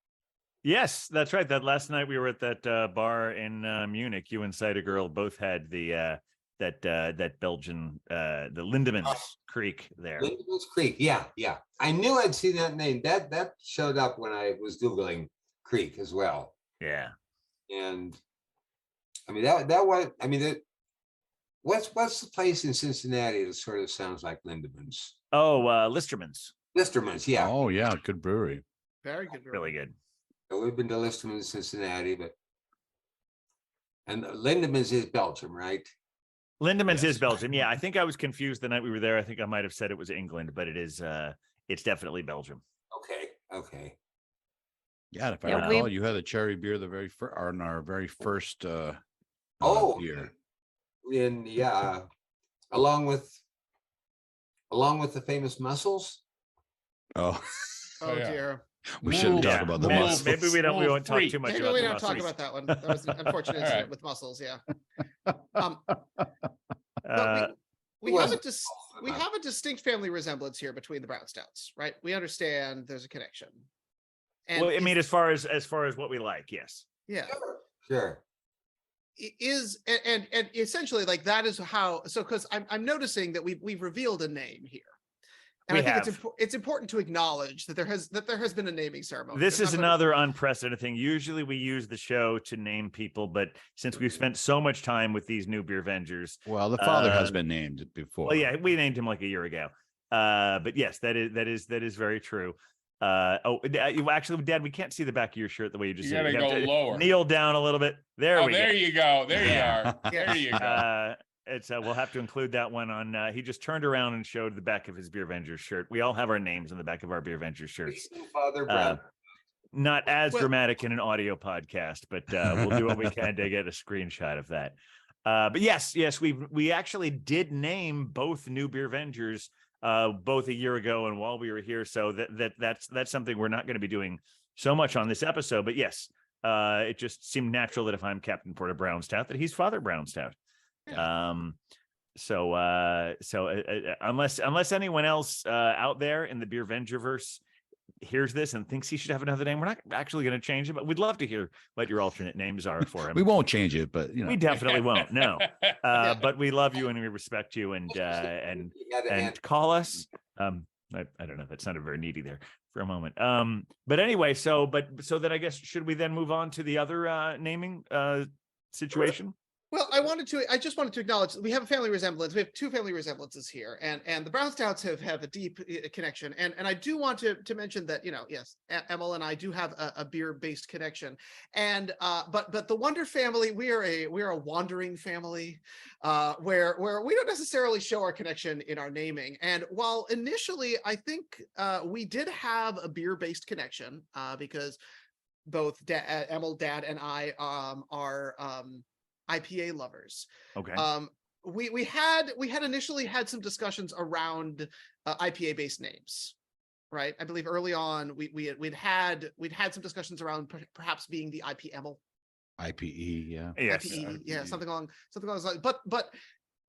Yes, that's right. That last night we were at that bar in Munich. You and Cider Girl both had the that Belgian the Lindemans Creek there. Lindemans Creek, yeah. I knew I'd seen that name. That showed up when I was Googling Creek as well. Yeah. And I mean that was what's the place in Cincinnati that sort of sounds like Lindemans? Oh, Listerman's. Listerman's, yeah. Oh yeah, good brewery. Very good. Really good. So we've been to Listerman's in Cincinnati, and Lindemans is Belgium, right? Lindemans is Belgium. Yeah, I think I was confused the night we were there. I think I might have said it was England, but it is it's definitely Belgium. Okay. Yeah, if I recall, you had a cherry beer the very first on our very first year. And yeah, along with the famous mussels. Oh dear. We shouldn't talk about the mussels. Maybe we won't talk too much. Maybe about we the don't mussels. talk about that one. That was an unfortunate incident with mussels. Yeah. We have a distinct family resemblance here between the Brownstouts, right? We understand there's a connection. And well, I mean, as far as what we like, yes. Yeah. Sure. Is and essentially like that is how. So because I'm noticing that we've revealed a name here. And I think it's important to acknowledge that there has been a naming ceremony. This is another unprecedented thing. Usually we use the show to name people, but since we've spent so much time with these new Beervengers. Well, the father has been named before. Well, yeah, we named him like a year ago. But yes, that is very true. Actually, Dad, we can't see the back of your shirt the way you just said. You gotta go lower. Kneel down a little bit. There you go. There you are. There you go. It's we'll have to include that one on. He just turned around and showed the back of his Beervenger shirt. We all have our names on the back of our Beervenger shirts. Father Brown. Not as dramatic in an audio podcast, but we'll do what we can to get a screenshot of that. But yes, we actually did name both new Beervengers both a year ago and while we were here. So that's something we're not going to be doing so much on this episode. But yes, it just seemed natural that if I'm Captain Porter Brownstout, that he's Father Brownstout. Yeah. Unless anyone else out there in the Beervengerverse hears this and thinks he should have another name, we're not actually going to change it, but we'd love to hear what your alternate names are for him. We won't change it, but we definitely won't. No, but we love you and we respect you and call us. I don't know. That sounded very needy there for a moment. But anyway, so then I guess should we then move on to the other naming situation? Well, I just wanted to acknowledge we have a family resemblance. We have two family resemblances here, and the Brownstouts have a deep connection. And I do want to mention that, yes, Emil and I do have a beer-based connection. And but the Wonder family, we are a wandering family, where we don't necessarily show our connection in our naming. And while initially I think we did have a beer-based connection, because both Emil, Dad, and I are IPA lovers. Okay. We had initially had some discussions around IPA based names, right? I believe early on we'd had some discussions around perhaps being the IPML. IPE, yeah. Yes. IPE, yeah, something along those lines. But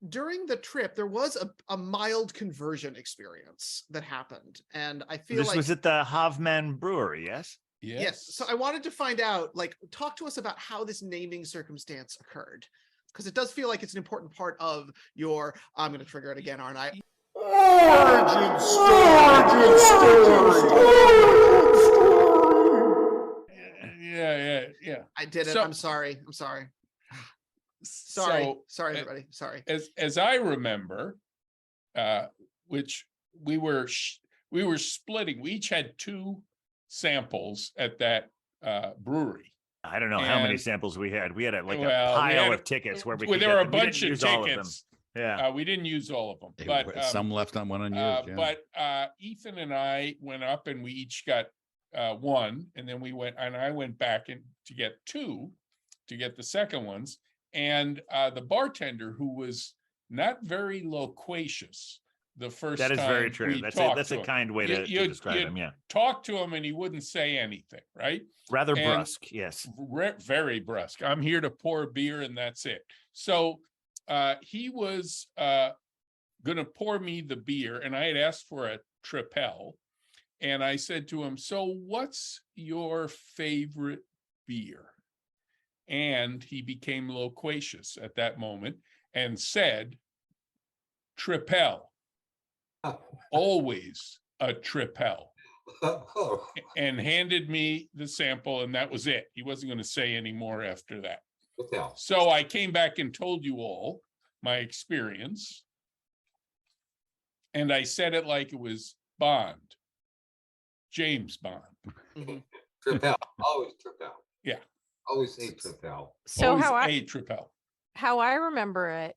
during the trip, there was a mild conversion experience that happened, and I feel this was at the Havman Brewery, yes. Yes. So I wanted to find out, talk to us about how this naming circumstance occurred, because it does feel like it's an important part of your, I'm going to trigger it again, aren't I? Origin story. Yeah. I did it. I'm sorry. Sorry, everybody. Sorry. As I remember, which we were splitting. We each had 2 samples at that brewery. I don't know how many And- samples we had. We had a we pile had of tickets where we Well, could there get were a them. We didn't bunch of use all of them. tickets. Yeah. We didn't use all of them, Hey, but some left on one on yours. Yeah. but Ethan and I went up and we each got 1, and then I went back to get 2 to get the second ones. And the bartender, who was not very loquacious the first time, That is very true. we That's talked a to him. kind way to describe you'd him. Yeah. Talk to him and he wouldn't say anything, right? Rather And- brusque. Yes. Very brusque. I'm here to pour beer and that's it. So he was gonna pour me the beer, and I had asked for a Tripel, and I said to him, "So what's your favorite beer?" And he became loquacious at that moment and said, "Tripel, always a Tripel," Oh, and handed me the sample, and that was it. He wasn't going to say any more after that. what the hell? So I came back and told you all my experience. And I said it like it was Bond, James Bond. Tripel, always Tripel. Yeah. Always a Tripel. So Always how a Tripel. I remember it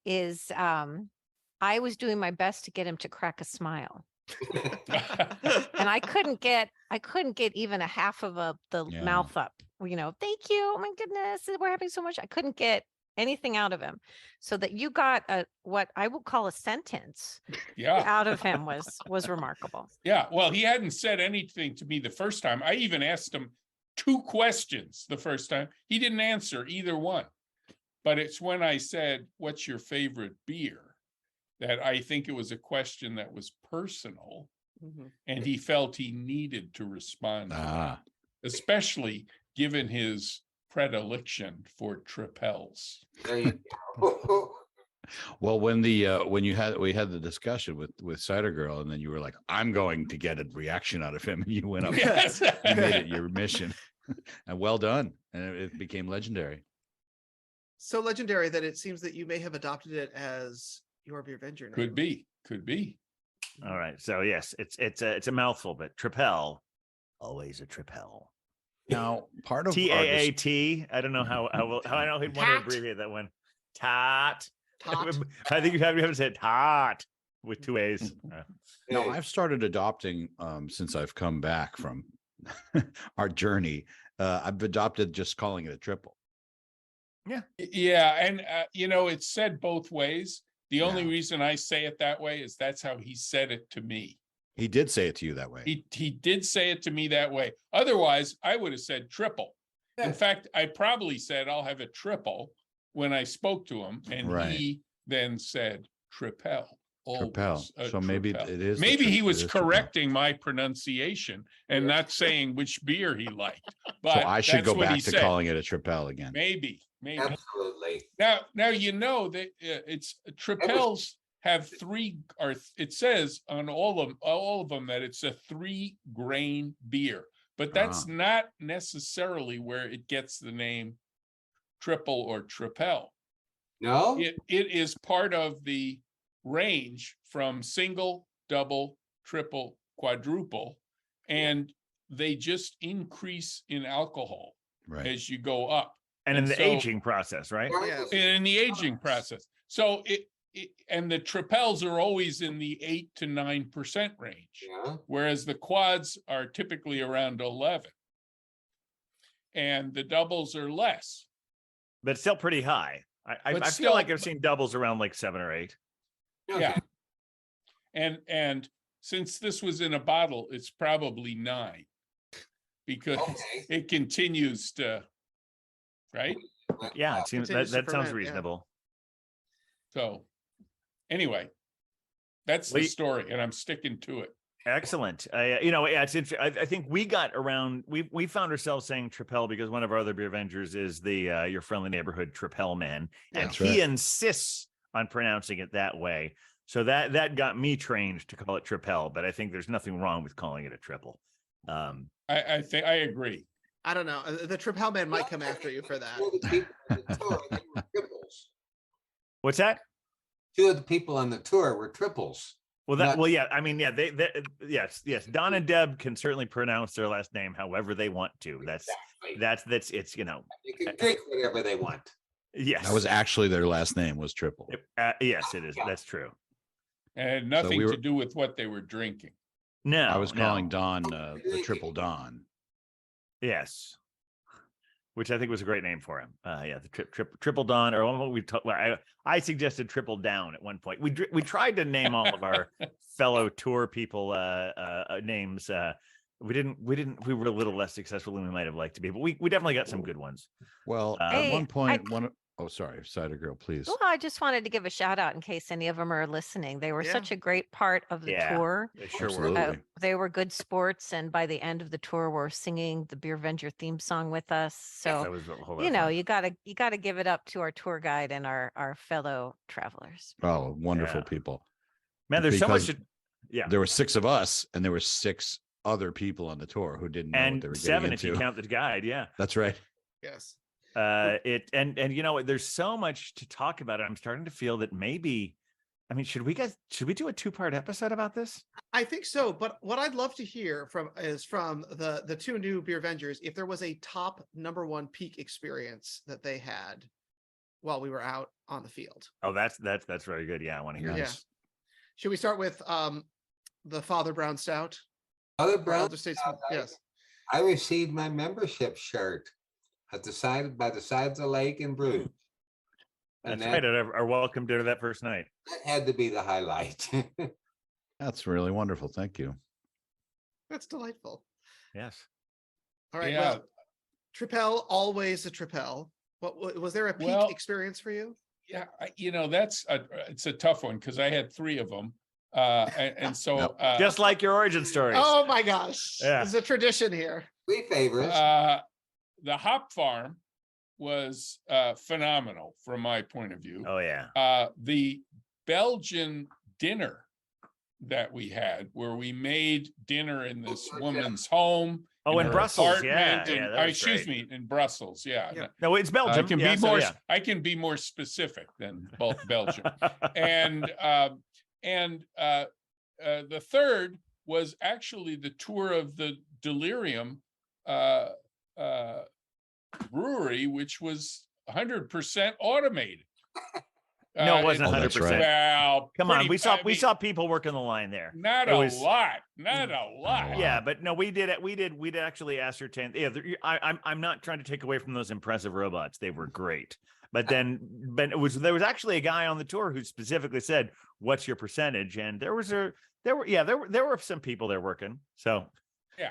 is I was doing my best to get him to crack a smile. And I couldn't get even a half of the Yeah. mouth up. Thank you. Oh my goodness, we're having so much. I couldn't get anything out of him. So that you got what I would call a sentence Yeah. out of him was remarkable. Yeah. Well, he hadn't said anything to me the first time. I even asked him 2 questions the first time. He didn't answer either one. But it's when I said, "What's your favorite beer?" that I think it was a question that was personal, and he felt he needed to respond, especially given his predilection for Tripels. There you go. Well, when we had the discussion with Cider Girl, and then you were like, "I'm going to get a reaction out of him," and you went up, Yes. you made it your mission, and well done, and it became legendary. So legendary that it seems that you may have adopted it as your Beervenger name. Could be. All right. So yes, it's a mouthful, but Tripel, always a Tripel. Now, part of TAAT. I don't know how I know he'd want to Tat. abbreviate that one. Tat. Tot. I think you haven't said tot with 2 A's. No, I've started adopting since I've come back from our journey. I've adopted just calling it a triple. Yeah, and it's said both ways. The only Yeah. reason I say it that way is that's how he said it to me. He did say it to you that way. He did say it to me that way. Otherwise, I would have said triple. In fact, I probably said I'll have a triple when I spoke to him, and Right. he then said Tripel. Tripel. always a So maybe Tripel. it is. Maybe he it was is Tripel. correcting my pronunciation and not saying which beer he liked. So But I should that's go what he back to said. calling it a Tripel again. Maybe. Absolutely. Now that it's Tripels have 3, or it says on all of them that it's a 3-grain beer, but that's not necessarily where it gets the name triple or Tripel. No? It is part of the range from single, double, triple, quadruple, and they just increase in alcohol Right. as you go up. And in the so- aging process, right? Yes. In the aging process. So and the Tripels are always in the 8 to 9% range, Yeah. whereas the quads are typically around 11. And the doubles are less. But still pretty high. I But feel still- like I've seen doubles around like 7 or 8. Yeah. And since this was in a bottle, it's probably 9. Because Okay. it continues to, right? Yeah, it seems Continues to that sounds ferment, yeah. reasonable. So anyway, that's Well, the you- story, and I'm sticking to it. Excellent. It's interesting. I think we got around. We found ourselves saying Tripel because one of our other Beervengers is the your friendly neighborhood Tripel man, and That's he right. insists on pronouncing it that way. So that got me trained to call it Tripel. But I think there's nothing wrong with calling it a triple. I think I agree. I don't know. The Tripel man might come after you for that. Two of the people on the tour, they were triples. What's that? 2 of the people on the tour were triples. Yeah. I mean, yeah, yes. Don and Deb can certainly pronounce their last name however they want to. It's They can drink whatever they want. Yes. That was actually their last name was Triple. Yes, it is. That's true. And nothing to do with what they were drinking. No, I was calling Don the Triple Don. Yes. Which I think was a great name for him. The Triple Dawn, or what we talked. I suggested Triple Down at one point. We tried to name all of our fellow tour people names. We were a little less successful than we might have liked to be, but we definitely got some good ones. Well, at one point, sorry, Cider Girl, please. Well, I just wanted to give a shout out in case any of them are listening. They were such a great part of the tour. They sure were. They were good sports, and by the end of the tour, were singing the Beervenger theme song with us. So that was a whole lot you of fun. you gotta give it up to our tour guide and our fellow travelers. Oh, wonderful people. Man, there's so much. There were 6 of us, and there were 6 other people on the tour who didn't know what they were getting 7 into. if you count the guide. Yeah, that's right. Yes. There's so much to talk about. I'm starting to feel that maybe, should we do a 2-part episode about this? I think so. But what I'd love to hear from the 2 new Beervengers, if there was a top #1 peak experience that they had while we were out on the field. Oh, that's very good. Yeah, I want to hear this. Should we start with the Father Brownstout? Father Brownstout, yes. I received my membership shirt by the side of the lake in Bruges. That's right. At our welcome dinner that first night. That had to be the highlight. That's really wonderful. Thank you. That's delightful. Yes. All right. Well, Tripel, always a Tripel. What was there a peak experience for you? Yeah, it's a tough one because I had 3 of them. And so just like your origin stories. Oh my gosh. Yeah. There's a tradition here. 3 favorites. The hop farm was phenomenal from my point of view. Oh yeah. The Belgian dinner that we had, where we made dinner in this woman's home. In Brussels, in Brussels, No, it's Belgium. I can be more specific than Belgium. And the third was actually the tour of the Delirium brewery, which was 100% automated. No, it wasn't 100%. Right. Well, come on, we saw people working the line there. Not a lot. Yeah, but no, we did actually ascertain. Yeah, I'm not trying to take away from those impressive robots. They were great. But there was actually a guy on the tour who specifically said, "What's your percentage?" And there were some people there working. So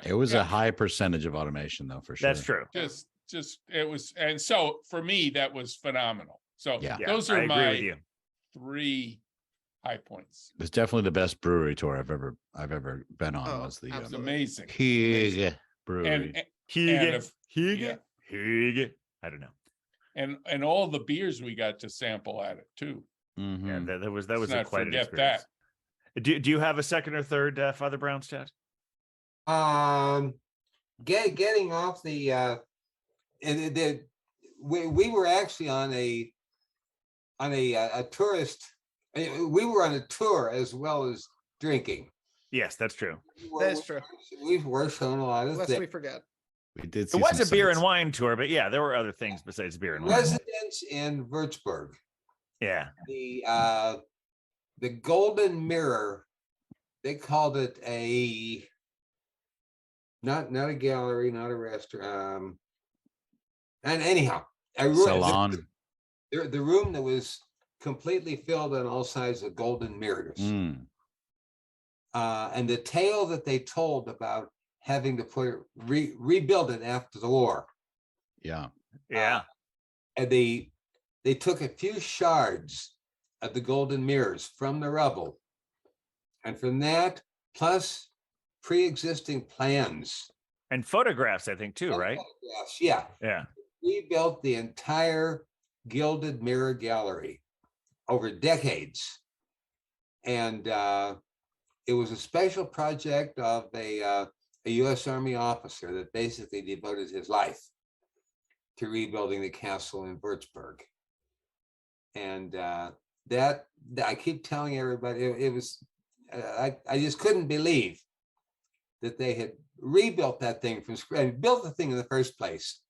it was a high percentage of automation, though, for sure. That's true. Just it was, and so for me that was phenomenal. So those are my 3 high points. It's definitely the best brewery tour I've ever been on. Was the amazing Hieg brewery. Hieg. I don't know. And all the beers we got to sample at it too. Mm-hmm. Yeah, that was quite an experience. That. Do you have a second or third Father Brownstout? Getting off we were actually on a tourist. We were on a tour as well as drinking. Yes, that's true. That's true. We were showing a lot of Lest things. we forget. We did. It was a beer and wine tour, but yeah, there were other things besides beer and wine. Residents in Würzburg. Yeah. The Golden Mirror. They called it not a gallery, not a restaurant. And anyhow, salon. The room that was completely filled on all sides with golden mirrors. Mm. And the tale that they told about having to rebuild it after the war. Yeah. And they took a few shards of the golden mirrors from the rubble. And from that, plus pre-existing plans. And photographs, I think, too, right? Yeah. Yeah. Rebuilt the entire Gilded Mirror Gallery over decades. And it was a special project of a U.S. Army officer that basically devoted his life to rebuilding the castle in Würzburg. And that I keep telling everybody, it was I just couldn't believe that they had rebuilt that thing from scratch, built the thing in the first place,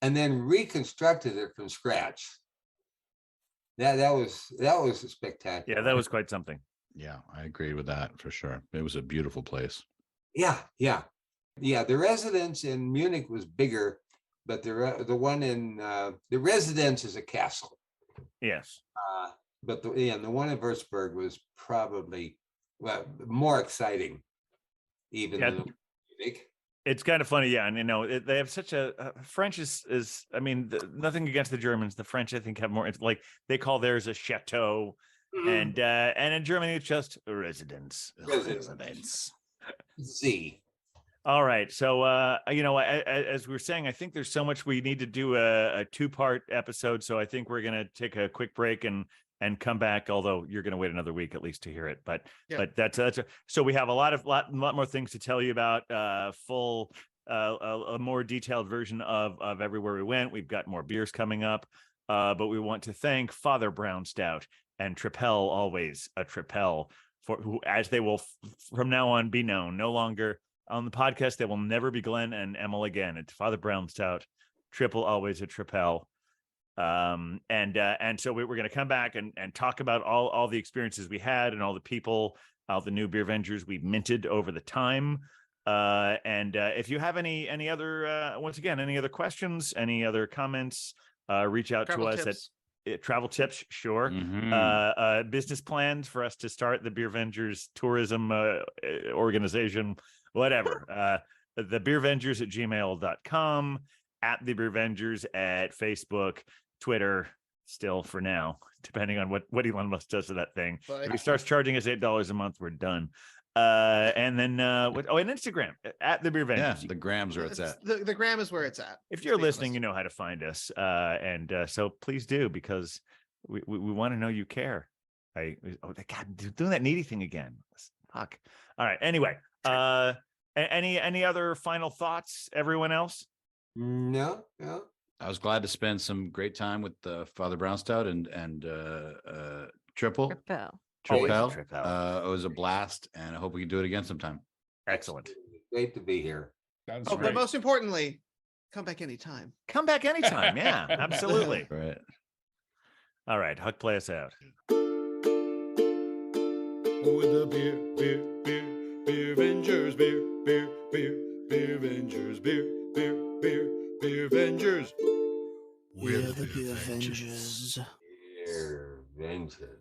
and then reconstructed it from scratch. That was spectacular. Yeah, that was quite something. Yeah, I agree with that for sure. It was a beautiful place. Yeah. The residence in Munich was bigger, but the one in the residence is a castle. Yes. But the one in Würzburg was probably more exciting, even than Munich. It's kind of funny, yeah, and they have such a French is I mean, nothing against the Germans. The French, I think, have more. It's like they call theirs a chateau, and in Germany it's just a residence. Residence. Z. All right, so as we were saying, I think there's so much we need to do a 2-part episode. So I think we're gonna take a quick break and come back. Although you're gonna wait another week at least to hear it, but that's so we have a lot more things to tell you about. Full a more detailed version of everywhere we went. We've got more beers coming up, but we want to thank Father Brownstout and Tripel, always a Tripel, for who, as they will from now on be known, no longer on the podcast. They will never be Glenn and Emil again. It's Father Brownstout, Triple, always a Tripel. And so we're going to come back and talk about all the experiences we had and all the people, all the new Beervengers we minted over the time. And if you have any other, once again, any other questions, any other comments, reach out to us at Travel Tips. Sure. Business plans for us to start the Beervengers tourism organization, whatever. The Beervengers at gmail.com, at the Beervengers at Facebook, Twitter, still for now, depending on what Elon Musk does to that thing. If he starts charging us $8 a month, we're done. And then and Instagram at the Beervengers. Yeah, the grams where it's at. The gram is where it's at. If you're listening, you know how to find us. And so please do, because we want to know you care. God, doing that needy thing again. Fuck. All right. Anyway, any other final thoughts, everyone else? No. I was glad to spend some great time with Father Brownstout and Triple. Tripel. It was a blast, and I hope we can do it again sometime. Excellent. Great to be here. But most importantly, come back anytime. Come back anytime. Yeah, absolutely. Right. All right, Huck, play us out. With the Beervengers, Beervengers, Beervengers. We're the Beervengers. Beervengers.